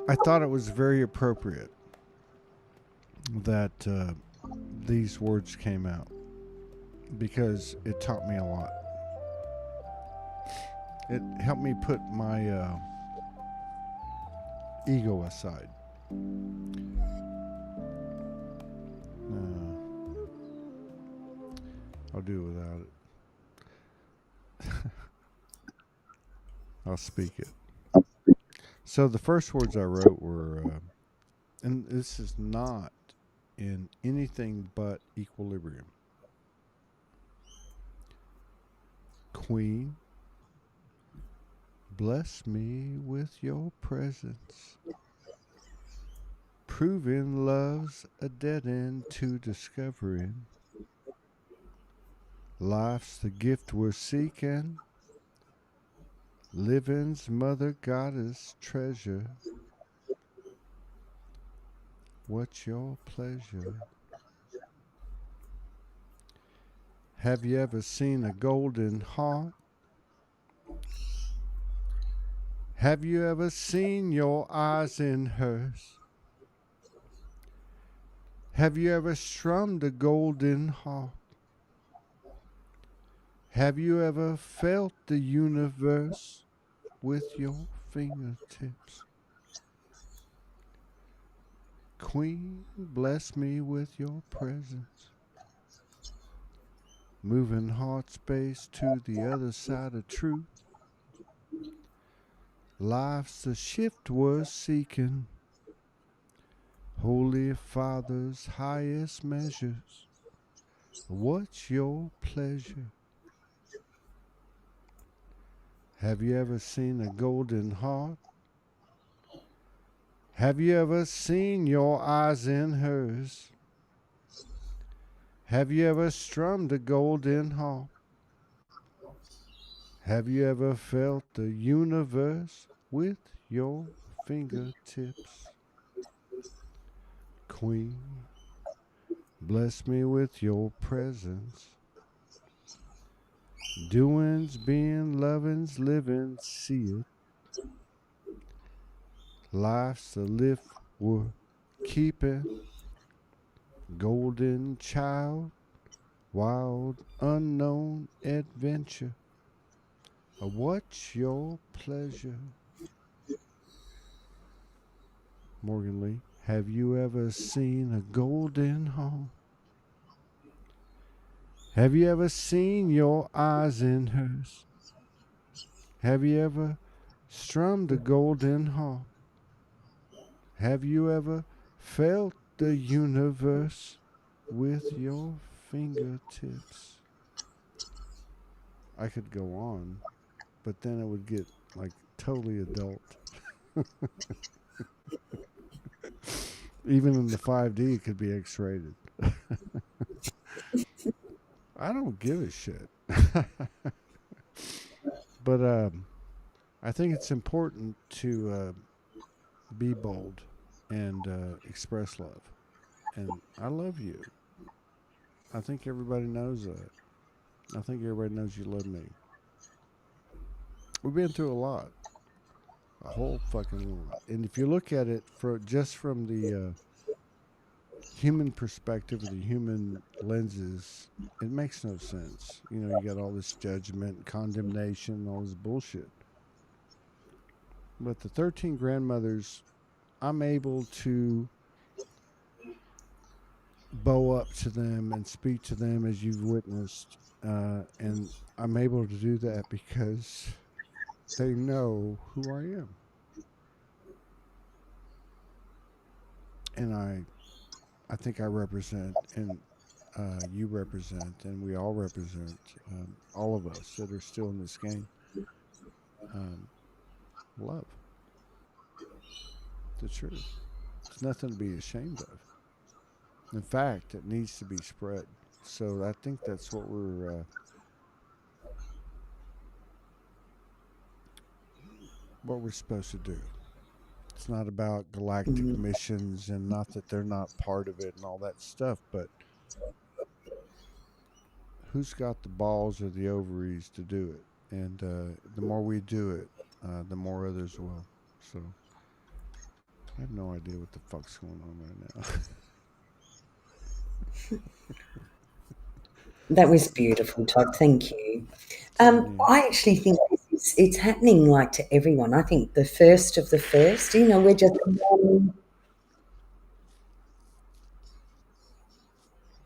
I thought it was very appropriate that these words came out because it taught me a lot. It helped me put my ego aside. I'll do it without it. I'll speak it. So the first words I wrote were, and this is not in anything but equilibrium. Queen, bless me with your presence. Proving love's a dead end to discovering. Life's the gift we're seeking. Living's mother goddess treasure. What's your pleasure? Have you ever seen a golden heart? Have you ever seen your eyes in hers? Have you ever strummed a golden harp? Have you ever felt the universe with your fingertips? Queen, bless me with your presence. Moving heart space to the other side of truth. Life's the shift we're seeking. Holy Father's highest measures. What's your pleasure? Have you ever seen a golden heart? Have you ever seen your eyes in hers? Have you ever strummed a golden harp? Have you ever felt the universe with your fingertips? Queen, bless me with your presence. Doings, being, loving's, living, see it. Life's the lift we're keeping. Golden child, wild, unknown adventure. What's your pleasure? Morgan Lee, have you ever seen a golden heart? Have you ever seen your eyes in hers? Have you ever strummed a golden harp? Have you ever felt the universe with your fingertips? I could go on, but then it would get like totally adult. Even in the 5D, it could be X-rated. I don't give a shit. But I think it's important to be bold and express love. And I love you. I think everybody knows that. I think everybody knows you love me. We've been through a lot. A whole fucking lot. And if you look at it just from the human perspective, the human lenses, it makes no sense. You know, you got all this judgment, condemnation, all this bullshit. But the 13 grandmothers, I'm able to bow up to them and speak to them as you've witnessed. And I'm able to do that because they know who I am. And I think I represent, and you represent, and we all represent, all of us that are still in this game, love. The truth. It's nothing to be ashamed of. In fact, it needs to be spread. So I think that's what we're supposed to do. It's not about galactic Mm. missions, and not that they're not part of it and all that stuff, but who's got the balls or the ovaries to do it? And the more we do it, the more others will. So I have no idea what the fuck's going on right now. That was beautiful, Todd. Thank you. Yeah. I actually think it's happening like to everyone. I think the first of the first, we're just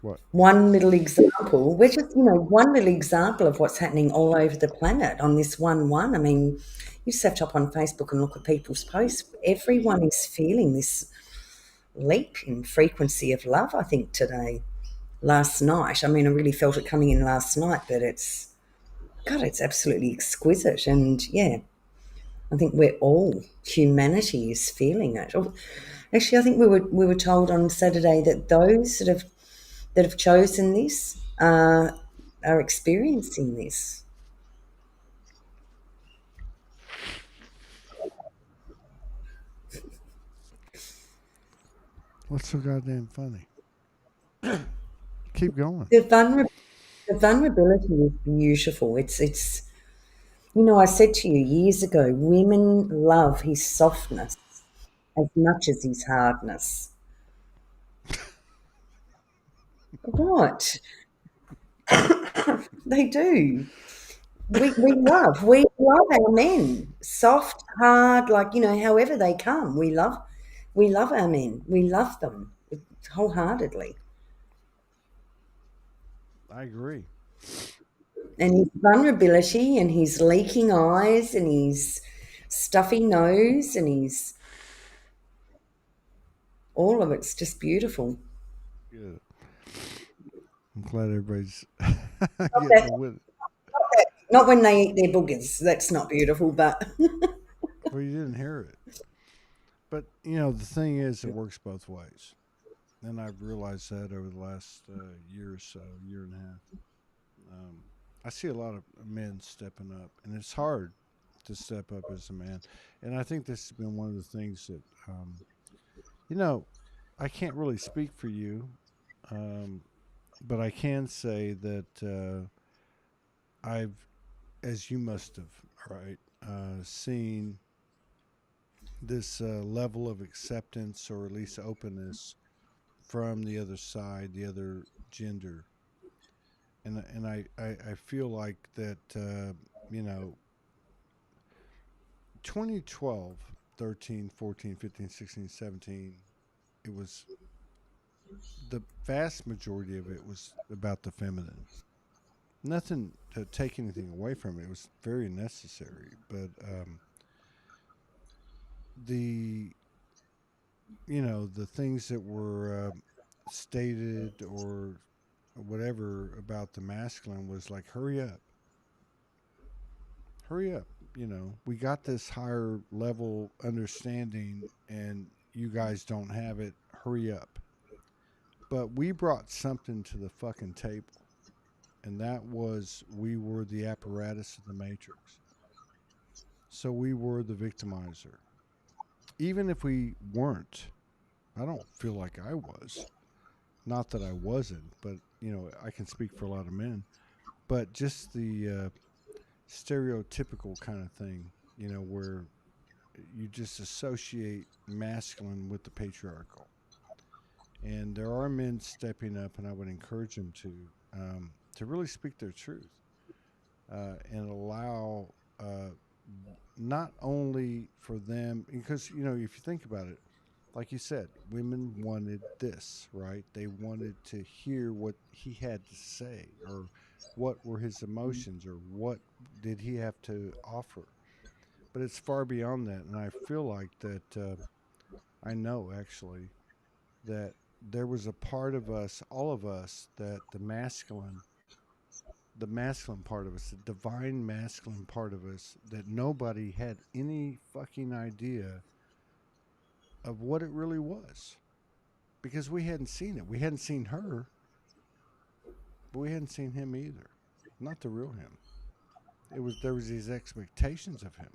What? one little example. We're just, one little example of what's happening all over the planet on this one. I mean, you just have to hop on Facebook and look at people's posts. Everyone is feeling this leap in frequency of love, I think, today. Last night. I mean, I really felt it coming in last night, but God, it's absolutely exquisite. And yeah, I think humanity is feeling it. Actually, I think we were told on Saturday that those that have chosen this are experiencing this. What's so goddamn funny? Keep going. The, vulner- the vulnerability is beautiful. It's I said to you years ago, women love his softness as much as his hardness. What? They do. We love our men. Soft, hard, like, however they come. We love our men. We love them wholeheartedly. I agree. And his vulnerability and his leaking eyes and his stuffy nose and his all of it's just beautiful. Good. I'm glad everybody's Not that, getting with it. not when they eat their boogers. That's not beautiful, but Well, you didn't hear it. But, the thing is, it works both ways. And I've realized that over the last year or so, year and a half. Um, I see a lot of men stepping up, and it's hard to step up as a man. And I think this has been one of the things that, you know, I can't really speak for you, um, but I can say that I've, as you must have, right, seen this level of acceptance or at least openness from the other side, the other gender. And I feel like that, you know, 2012, 13, 14, 15, 16, 17, it was the vast majority of it was about the feminine. Nothing to take anything away from it. It was very necessary. But the, the things that were stated or whatever about the masculine was like, hurry up, hurry up. We got this higher level understanding and you guys don't have it. Hurry up. But we brought something to the fucking table, and that was we were the apparatus of the matrix. So we were the victimizer. Even if we weren't, I don't feel like I was. Not that I wasn't, but I can speak for a lot of men. But just the stereotypical kind of thing, where you just associate masculine with the patriarchal. And there are men stepping up, and I would encourage them to really speak their truth and allow not only for them, because if you think about it, like you said, women wanted this, right? They wanted to hear what he had to say, or what were his emotions, or what did he have to offer. But it's far beyond that, and I feel like that. I know actually that there was a part of us, all of us, that the masculine part of us, the divine masculine part of us, that nobody had any fucking idea of what it really was because we hadn't seen it. We hadn't seen her. but we hadn't seen him either. Not the real him. There was these expectations of him,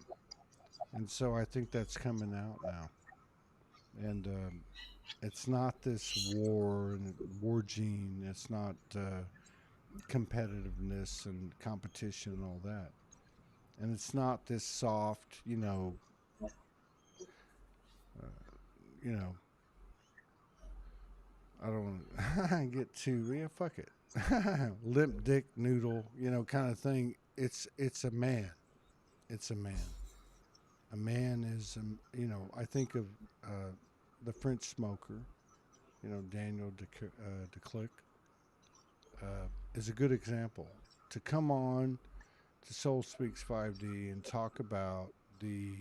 and so I think that's coming out now. And it's not this war gene. It's not competitiveness and competition and all that. And it's not this soft, you know, I don't want to get too, yeah, fuck it. Limp dick noodle, kind of thing. It's a man. It's a man. A man is, I think of the French smoker, Daniel Declercq, is a good example. To come on to Soul Speaks 5D and talk about the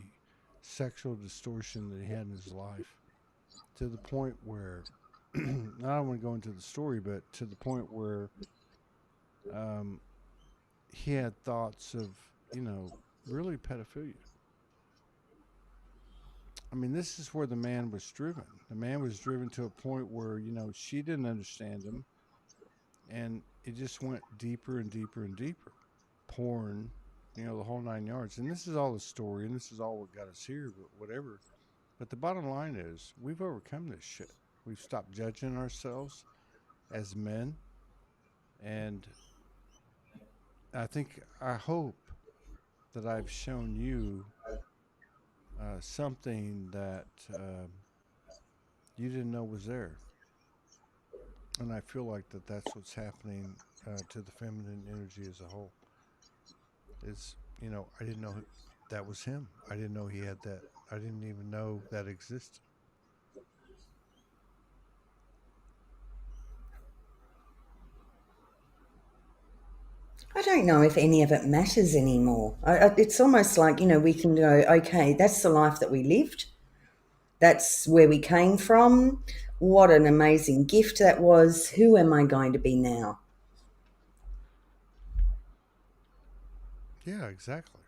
sexual distortion that he had in his life, to the point where, I don't want to go into the story, but to the point where he had thoughts of, really pedophilia. I mean, this is where the man was driven. The man was driven to a point where, she didn't understand him. And it just went deeper and deeper and deeper. Porn, the whole 9 yards. And this is all the story, and this is all what got us here, but whatever. But the bottom line is, we've overcome this shit. We've stopped judging ourselves as men. And I hope that I've shown you something that you didn't know was there. And I feel like that's what's happening to the feminine energy as a whole. Is, I didn't know that was him. I didn't know he had that. I didn't even know that existed. I don't know if any of it matters anymore. It's almost like, we can go, okay, that's the life that we lived. That's where we came from. What an amazing gift that was. Who am I going to be now? Yeah, exactly.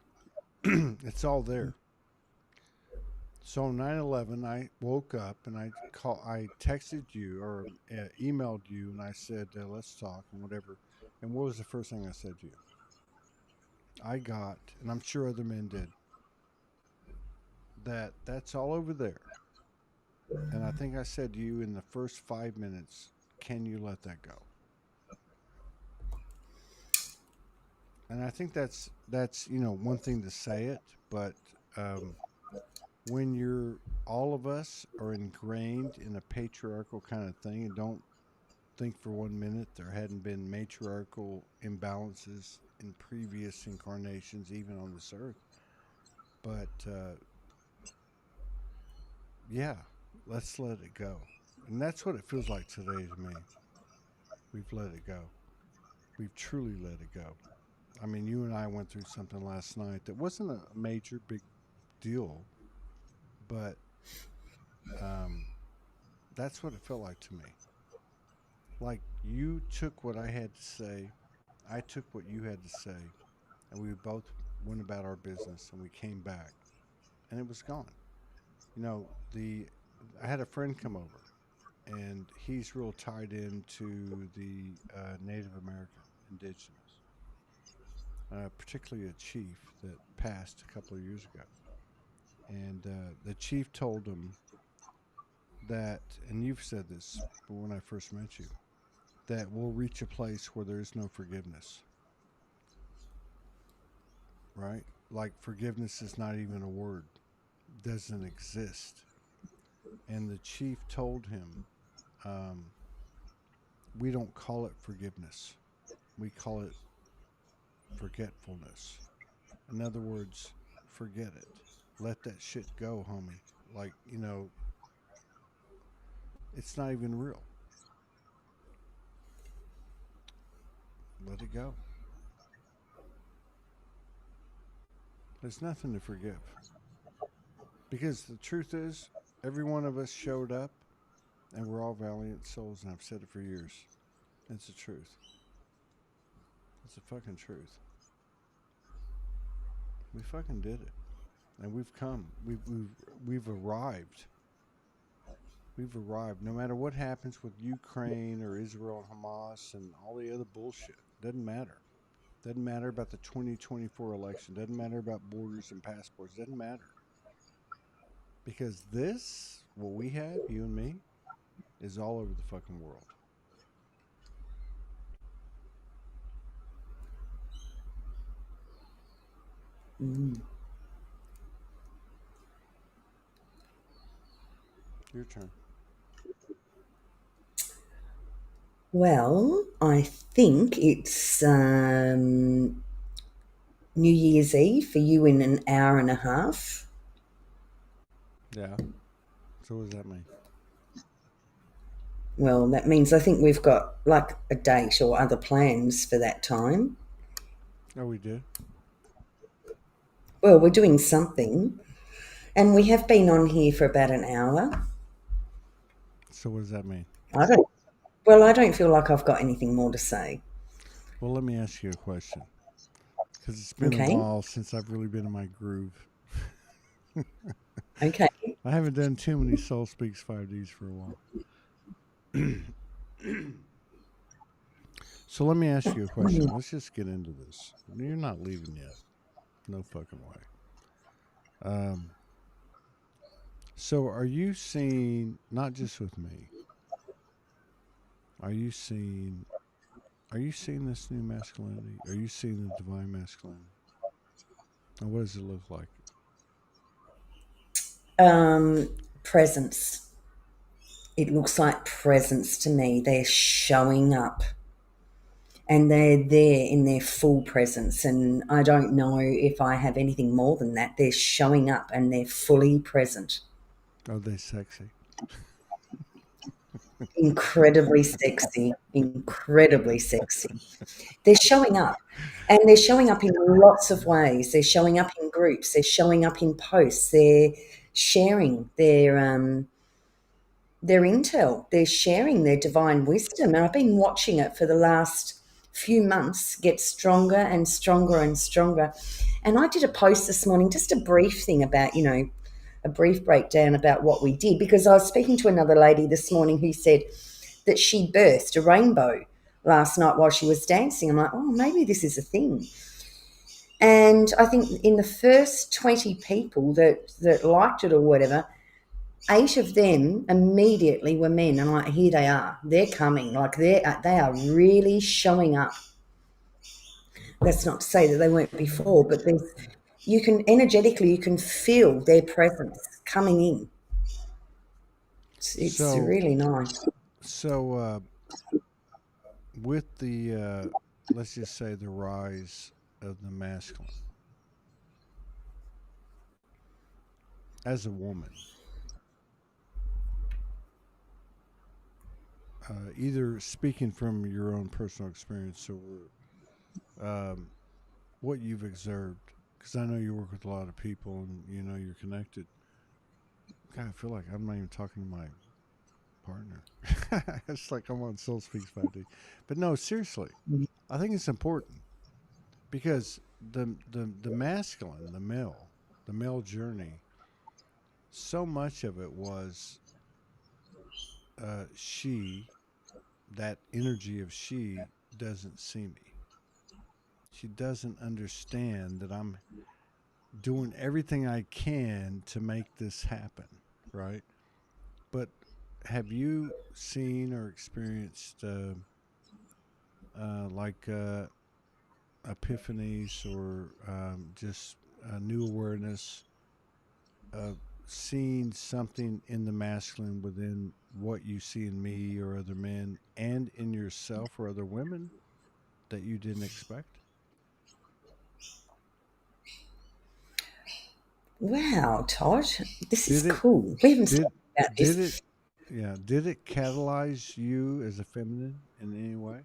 It's all there. So on 9/11, I woke up and I texted you or emailed you, and I said, let's talk and whatever. And what was the first thing I said to you? I got, and I'm sure other men did, that's all over there. And I think I said to you in the first 5 minutes, can you let that go? And I think that's one thing to say it, but when all of us are ingrained in a patriarchal kind of thing, and don't think for 1 minute there hadn't been matriarchal imbalances in previous incarnations, even on this earth. But yeah, let's let it go. And that's what it feels like today to me. We've let it go. We've truly let it go. I mean, you and I went through something last night that wasn't a major big deal, but that's what it felt like to me. Like, you took what I had to say, I took what you had to say, and we both went about our business, and we came back, and it was gone. I had a friend come over, and he's real tied into the Native American, indigenous, particularly a chief that passed a couple of years ago. And the chief told him that, and you've said this when I first met you, that we'll reach a place where there is no forgiveness. Right? Like, forgiveness is not even a word, doesn't exist. And the chief told him, we don't call it forgiveness. We call it forgetfulness. In other words, forget it. Let that shit go, homie. Like, it's not even real. Let it go. There's nothing to forgive. Because the truth is, every one of us showed up, and we're all valiant souls, and I've said it for years. It's the truth. It's the fucking truth. We fucking did it. And we've come. We've arrived. We've arrived. No matter what happens with Ukraine or Israel and Hamas and all the other bullshit, doesn't matter. Doesn't matter about the 2024 election. Doesn't matter about borders and passports. Doesn't matter. Because this, what we have, you and me, is all over the fucking world. Your turn. Well, I think it's New Year's Eve for you in an hour and a half. Yeah. So what does that mean? Well, that means I think we've got like a date or other plans for that time. Oh, we did? Well, we're doing something, and we have been on here for about an hour. So what does that mean? I don't feel like I've got anything more to say. Well, let me ask you a question. Because it's been a while since I've really been in my groove. Okay. I haven't done too many Soul Speaks 5Ds for a while. So let me ask you a question. Let's just get into this. You're not leaving yet. No fucking way. So are you seeing, not just with me, are you seeing this new masculinity? Are you seeing the divine masculinity? And what does it look like? Presence. It looks like presence to me. They're showing up. And they're there in their full presence. And I don't know if I have anything more than that. They're showing up and they're fully present. Are they sexy? Incredibly sexy. Incredibly sexy. They're showing up. And they're showing up in lots of ways. They're showing up in groups. They're showing up in posts. They're sharing their intel. They're sharing their divine wisdom. And I've been watching it for the last few months get stronger and stronger and stronger. And I did a post this morning, just a brief thing about, a brief breakdown about what we did, because I was speaking to another lady this morning who said that she birthed a rainbow last night while she was dancing. I'm like, oh, maybe this is a thing. And I think in the first 20 people that liked it or whatever, 8 of them immediately were men. And like, here they are. They're coming. Like they are really showing up. That's not to say that they weren't before, but you can feel their presence coming in. It's really nice. So with the, let's just say the rise of the masculine, as a woman, either speaking from your own personal experience or what you've observed, because I know you work with a lot of people and you're connected. God, I feel like I'm not even talking to my partner. It's like I'm on Soul Speaks 5D. But no, seriously, I think it's important because the masculine, the male journey, so much of it was she, that energy of she doesn't see me. She doesn't understand that I'm doing everything I can to make this happen, right? But have you seen or experienced epiphanies or just a new awareness of seeing something in the masculine within what you see in me or other men and in yourself or other women that you didn't expect? Wow, Todd, this is cool. We haven't spoken about this. Did it catalyze you as a feminine in any way?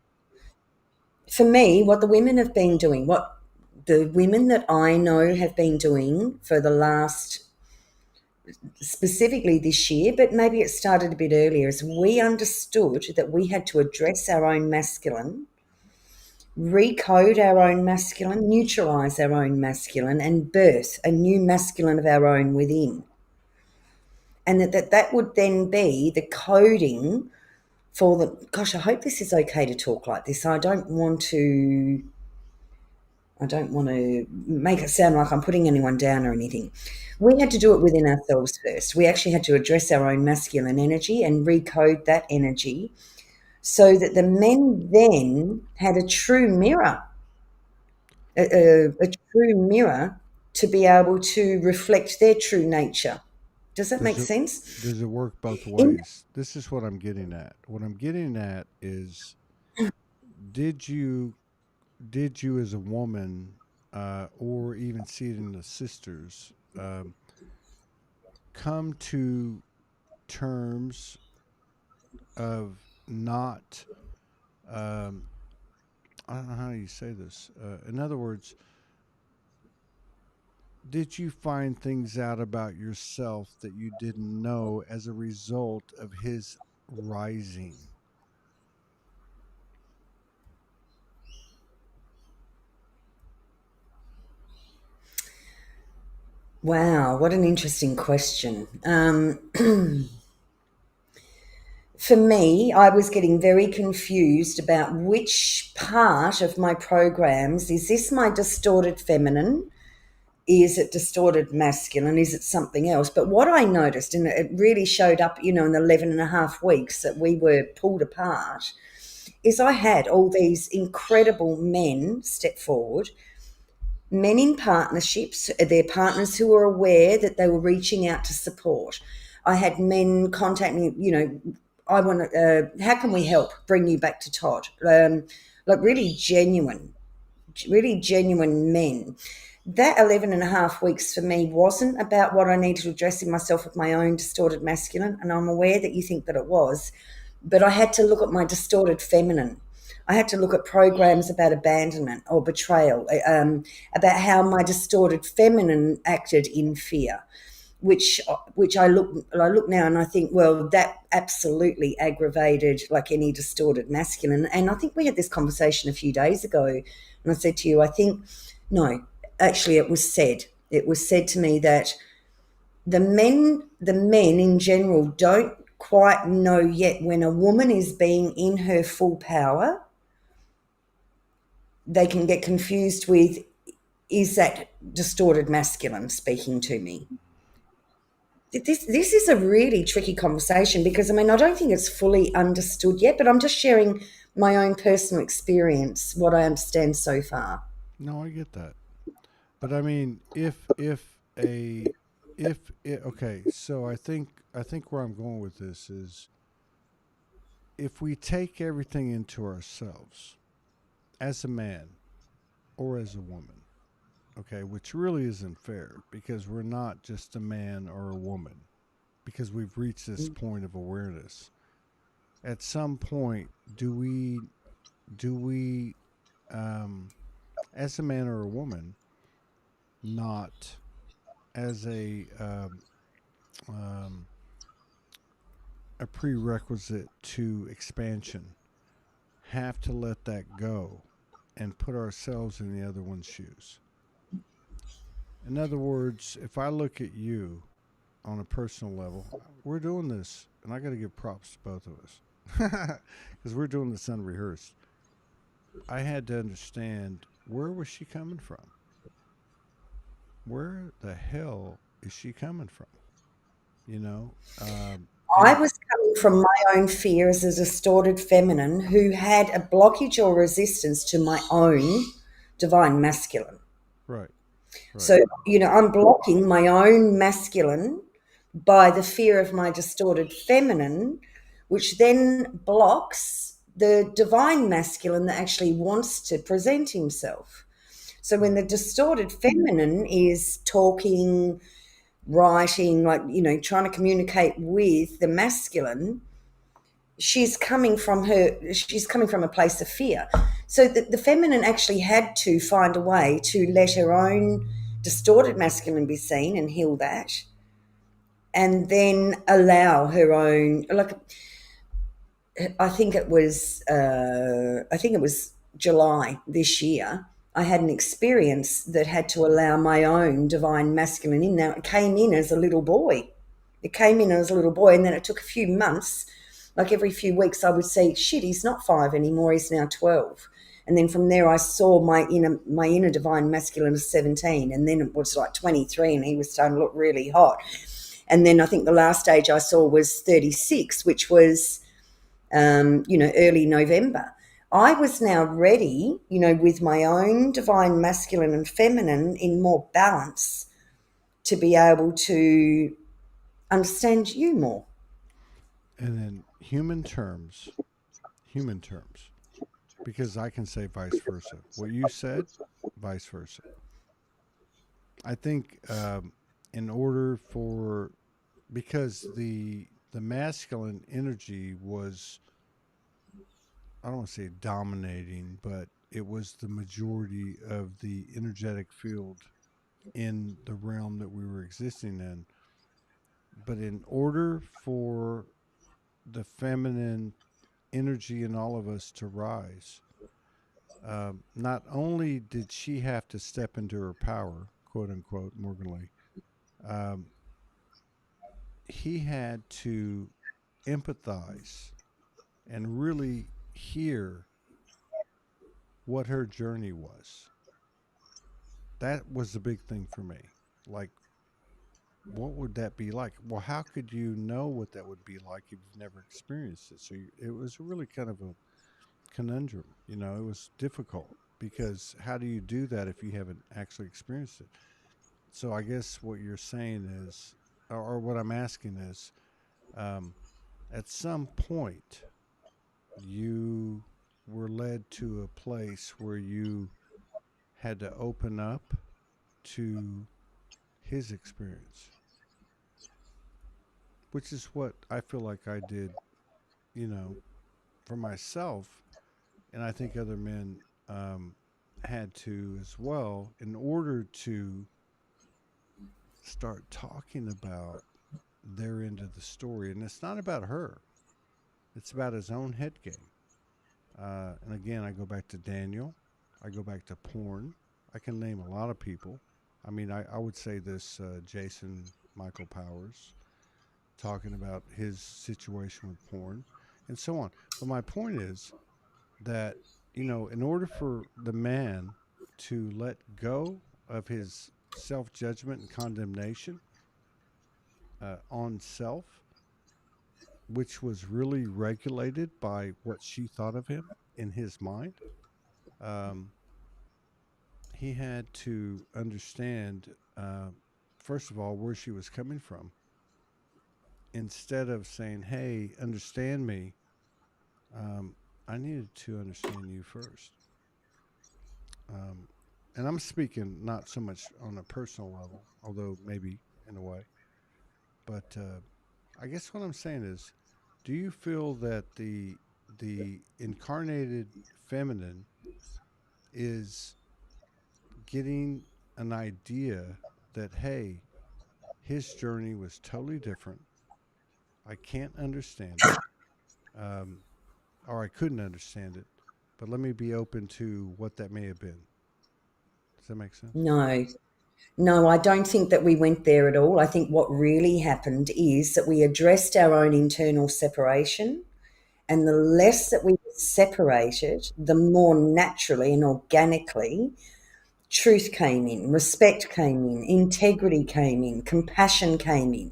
For me, what the women have been doing, what the women that I know have been doing for the last, specifically this year, but maybe it started a bit earlier, is we understood that we had to address our own masculine, recode our own masculine, neutralize our own masculine, and birth a new masculine of our own within. and that would then be the coding for the, gosh, I hope this is okay to talk like this. I don't want to make it sound like I'm putting anyone down or anything. We had to do it within ourselves first. We actually had to address our own masculine energy and recode that energy so that the men then had a true mirror, a true mirror to be able to reflect their true nature. Does that make sense? Does it work both ways? This is what I'm getting at. What I'm getting at is, did you as a woman, or even see it in the sisters, come to terms of not, I don't know how you say this. In other words, did you find things out about yourself that you didn't know as a result of his rising? Wow, what an interesting question. For me, I was getting very confused about which part of my programs, is this my distorted feminine? Is it distorted masculine? Is it something else? But what I noticed, and it really showed up, in the 11 and a half weeks that we were pulled apart, is I had all these incredible men step forward, men in partnerships, their partners who were aware that they were reaching out to support. I had men contact me, I want to, how can we help bring you back to Todd? Like really genuine men. That 11 and a half weeks for me wasn't about what I needed to address in myself with my own distorted masculine, and I'm aware that you think that it was, but I had to look at my distorted feminine. I had to look at programs about abandonment or betrayal, about how my distorted feminine acted in fear, which I look now and I think, well, that absolutely aggravated like any distorted masculine. And I think we had this conversation a few days ago, and I said to you, I think, no, actually it was said to me that the men in general don't quite know yet when a woman is being in her full power. They can get confused with, is that distorted masculine speaking to me? This is a really tricky conversation because, I don't think it's fully understood yet, but I'm just sharing my own personal experience, what I understand so far. No, I get that. But okay, so I think where I'm going with this is, if we take everything into ourselves as a man or as a woman, okay, which really isn't fair because we're not just a man or a woman, because we've reached this point of awareness. At some point, do we as a man or a woman, not as a prerequisite to expansion, have to let that go and put ourselves in the other one's shoes? In other words, if I look at you on a personal level, we're doing this, and I got to give props to both of us because we're doing this unrehearsed. I had to understand, where was she coming from? Where the hell is she coming from? I was coming from my own fear as a distorted feminine who had a blockage or resistance to my own divine masculine. Right. So, I'm blocking my own masculine by the fear of my distorted feminine, which then blocks the divine masculine that actually wants to present himself. So when the distorted feminine is talking, writing, trying to communicate with the masculine, she's coming from a place of fear. So the feminine actually had to find a way to let her own distorted masculine be seen and heal that, and then allow her own, I think it was July this year, I had an experience that had to allow my own divine masculine in. Now, it came in as a little boy. It came in as a little boy, and then it took a few months. Like every few weeks, I would say, "Shit, he's not 5 anymore. He's now 12." And then from there, I saw my inner divine masculine as 17, and then it was like 23, and he was starting to look really hot. And then I think the last stage I saw was 36, which was, early November. I was now ready, with my own divine masculine and feminine in more balance to be able to understand you more. And in human terms, because I can say vice versa. What you said, vice versa. I think in order for, because the masculine energy was, I don't want to say dominating, but it was the majority of the energetic field in the realm that we were existing in. But in order for the feminine energy in all of us to rise, not only did she have to step into her power, quote unquote, Morgan Lee, he had to empathize and really hear what her journey was. That was the big thing for me. Like, what would that be like? Well, how could you know what that would be like if you've never experienced it? So it was really kind of a conundrum. It was difficult because how do you do that if you haven't actually experienced it? So I guess what you're saying is, or what I'm asking is, at some point, you were led to a place where you had to open up to his experience, which is what I feel like I did, for myself. And I think other men had to as well, in order to start talking about their end of the story. And it's not about her, it's about his own head game. And again, I go back to Daniel, I go back to porn. I can name a lot of people. I mean, I would say this, Jason Michael Powers, talking about his situation with porn and so on. But my point is that, in order for the man to let go of his self-judgment and condemnation on self, which was really regulated by what she thought of him in his mind, he had to understand, first of all, where she was coming from. Instead of saying, "Hey, understand me," I needed to understand you first. And I'm speaking not so much on a personal level, although maybe in a way. But I guess what I'm saying is, do you feel that the incarnated feminine is getting an idea that, hey, his journey was totally different. I can't understand it, or I couldn't understand it, but let me be open to what that may have been. Does that make sense? No, I don't think that we went there at all. I think what really happened is that we addressed our own internal separation, and the less that we were separated, the more naturally and organically truth came in, respect came in, integrity came in, compassion came in.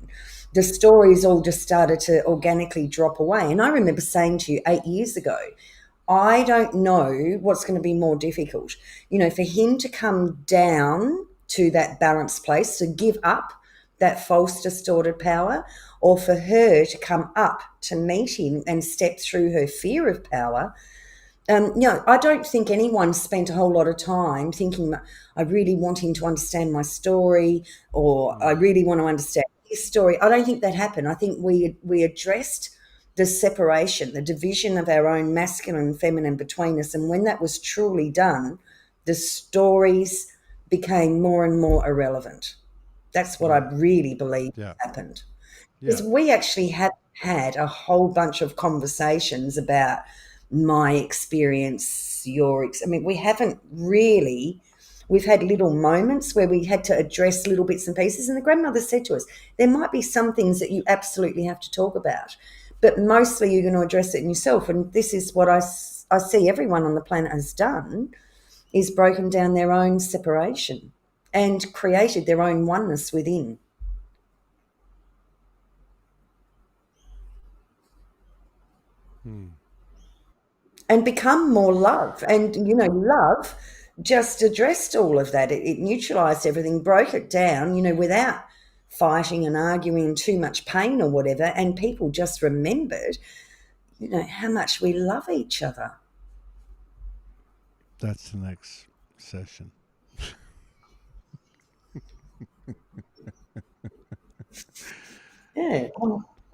The stories all just started to organically drop away. And I remember saying to you 8 years ago, I don't know what's going to be more difficult, for him to come down to that balanced place, to give up that false distorted power, or for her to come up to meet him and step through her fear of power. I don't think anyone spent a whole lot of time thinking, I really want him to understand my story, or I really want to understand his story. I don't think that happened. I think we addressed the separation, the division of our own masculine and feminine between us. And when that was truly done, the stories became more and more irrelevant. That's what I really believe happened. Because we actually had a whole bunch of conversations about my experience, we haven't really We've had little moments where we had to address little bits and pieces. And the grandmother said to us, there might be some things that you absolutely have to talk about, but mostly you're going to address it in yourself. And this is what I see everyone on the planet has done, is broken down their own separation and created their own oneness within. And become more love. And, love just addressed all of that. It neutralized everything, broke it down, without fighting and arguing, too much pain or whatever. And people just remembered, how much we love each other. That's the next session. Yeah.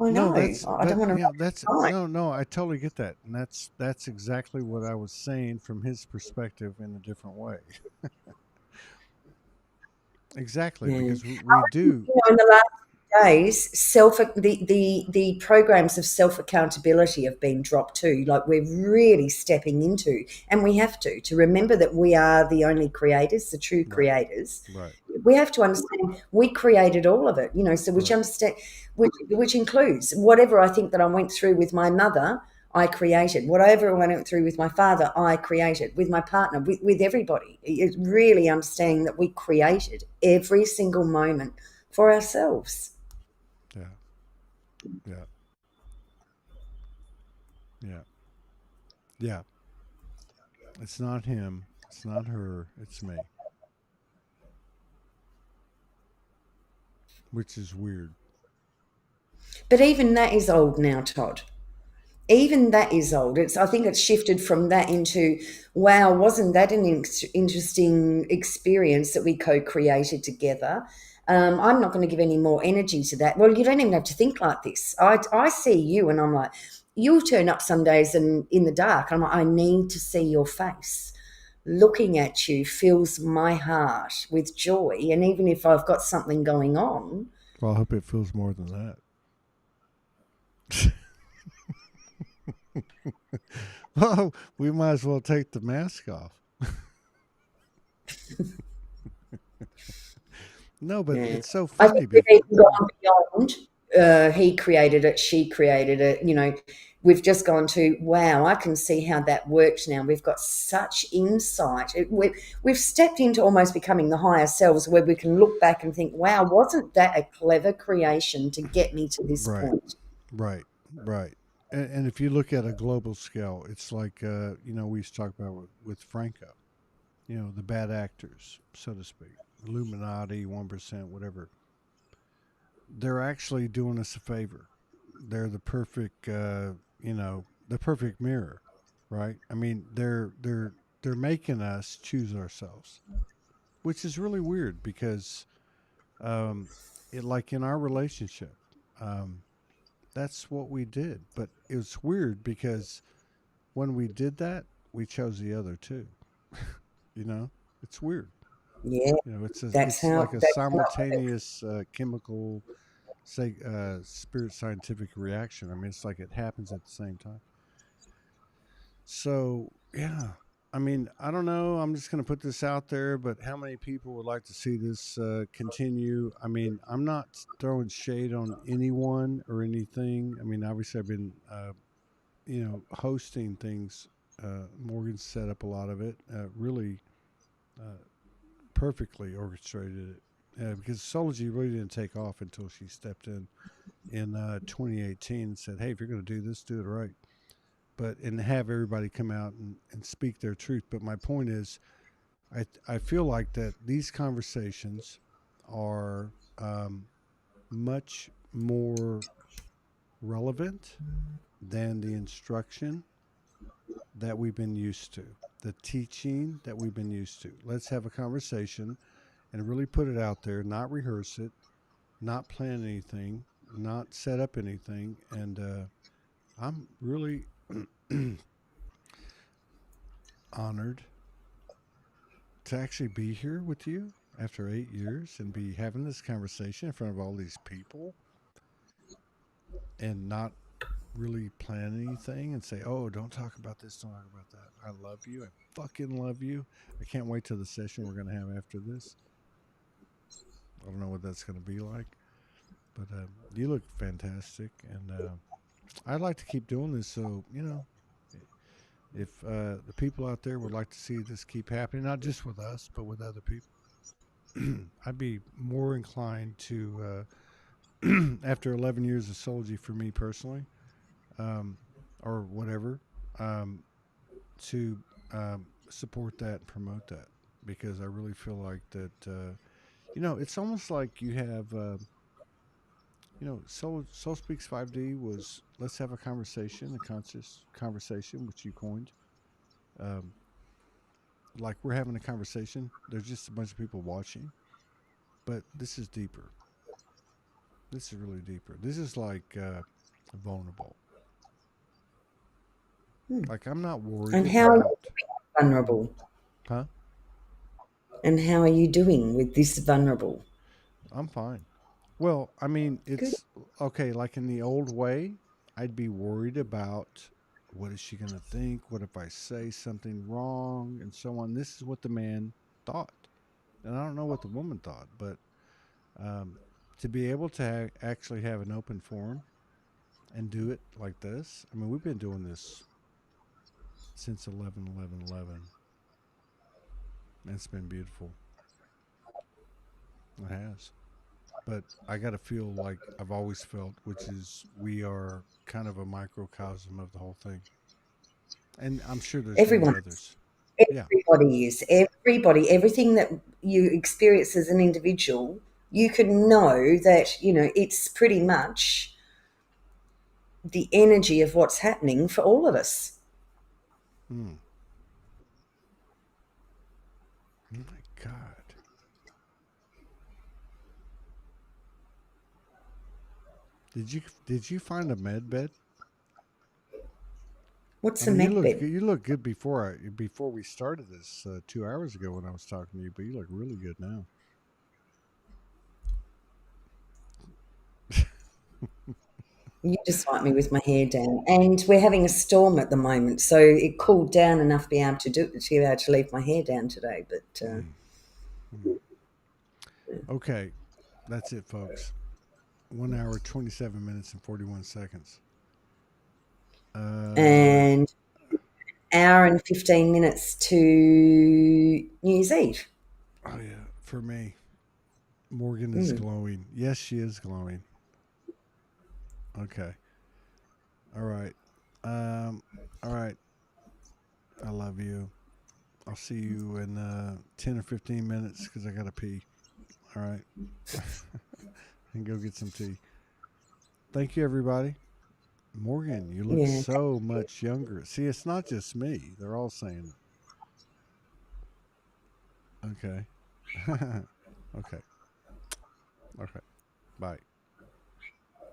I know. I don't want to. No, I totally get that, and that's exactly what I was saying from his perspective in a different way. Exactly, because we do. In the last days, the programs of self accountability have been dropped too. Like, we're really stepping into, and we have to remember that we are the only creators, the true creators. Right. We have to understand we created all of it, so which understand, which includes whatever I think that I went through with my mother, I created. Whatever I went through with my father, I created. With my partner, with everybody. It's really understanding that we created every single moment for ourselves. Yeah. Yeah. Yeah. Yeah. It's not him. It's not her. It's me. Which is weird. But even that is old now, Todd. Even that is old. I think it's shifted from that into, wow, wasn't that an interesting experience that we co-created together? I'm not going to give any more energy to that. Well, you don't even have to think like this. I see you and I'm like, you'll turn up some days and in the dark. I'm like, I need to see your face. Looking at you fills my heart with joy. And even if I've got something going on. Well, I hope it feels more than that. Well, we might as well take the mask off. No, but it's so funny. I think we've even gone beyond he created it, she created it. We've just gone to, wow, I can see how that works now. We've got such insight. We've stepped into almost becoming the higher selves, where we can look back and think, wow, wasn't that a clever creation to get me to this point? Right. And if you look at a global scale, it's like, we used to talk about with Franco, the bad actors, so to speak, Illuminati, 1%, whatever. They're actually doing us a favor. They're the perfect, the perfect mirror, right? I mean, they're making us choose ourselves, which is really weird because, like in our relationship, that's what we did. But it was weird because when we did that, we chose the other too. It's weird. Yeah, it's like a simultaneous chemical, spirit scientific reaction. I mean, it's like it happens at the same time. So, yeah. I mean, I don't know. I'm just going to put this out there, but how many people would like to see this continue? I mean, I'm not throwing shade on anyone or anything. I mean, obviously, I've been, hosting things. Morgan set up a lot of it, really perfectly orchestrated it. Because soulogy really didn't take off until she stepped in 2018 and said, hey, if you're going to do this, do it right. And have everybody come out and speak their truth. But my point is, I feel like that these conversations are much more relevant than the instruction that we've been used to, the teaching that we've been used to. Let's have a conversation and really put it out there, not rehearse it, not plan anything, not set up anything. And I'm really honored to actually be here with you after 8 years and be having this conversation in front of all these people and not really plan anything and say, oh, don't talk about this, don't talk about that. I love you. I fucking love you. I can't wait till the session we're going to have after this. I don't know what that's going to be like, but you look fantastic. And I'd like to keep doing this. So, you know, if the people out there would like to see this keep happening, not just with us, but with other people, I'd be more inclined to, after 11 years of Soulogy for me personally, or whatever, to support that and promote that, because I really feel like that, you know, it's almost like you have, you know, Soul Speaks 5D was let's have a conversation, a conscious conversation, which you coined. Um, like we're having a conversation. There's just a bunch of people watching, but this is deeper. This is really deeper. This is like vulnerable. Like I'm not worried And how are about. you vulnerable? Huh? And how are you doing with this vulnerable? I'm fine. Well, I mean, Good. it's okay. Like in the old way, I'd be worried about what is she going to think? What if I say something wrong? And so on. This is what the man thought. And I don't know what the woman thought, but um, to be able to actually have an open forum and do it like this, I mean, we've been doing this since 11/11/11, and it's been beautiful. It has. But I got to feel like I've always felt, which is we are kind of a microcosm of the whole thing. And I'm sure there's many Everyone, others. Yeah. everybody is. Everybody, everything that you experience as an individual, you can know that, you know, it's pretty much the energy of what's happening for all of us. Hmm. Oh my God. Did you find a med bed? I What's a mean, you med looked bed? good. You looked good before we started this 2 hours ago when I was talking to you, but you look really good now. You just like me with my hair down, and we're having a storm at the moment, so it cooled down enough to be able to leave my hair down today. But Mm. Mm. Okay, that's it, folks. 1 hour, 27 minutes, and 41 seconds. Uh, and hour and 15 minutes to New Year's Eve. oh yeah, for me, Morgan is Mm. glowing. Yes, she is glowing. Okay. All right. Um. All right. I love you. I'll see you in 10 or 15 minutes because I gotta pee. All right. And go get some tea. Thank you, everybody. Morgan, you look Yeah. so much younger. See, it's not just me. They're all saying it. Okay. Okay. Okay. Bye.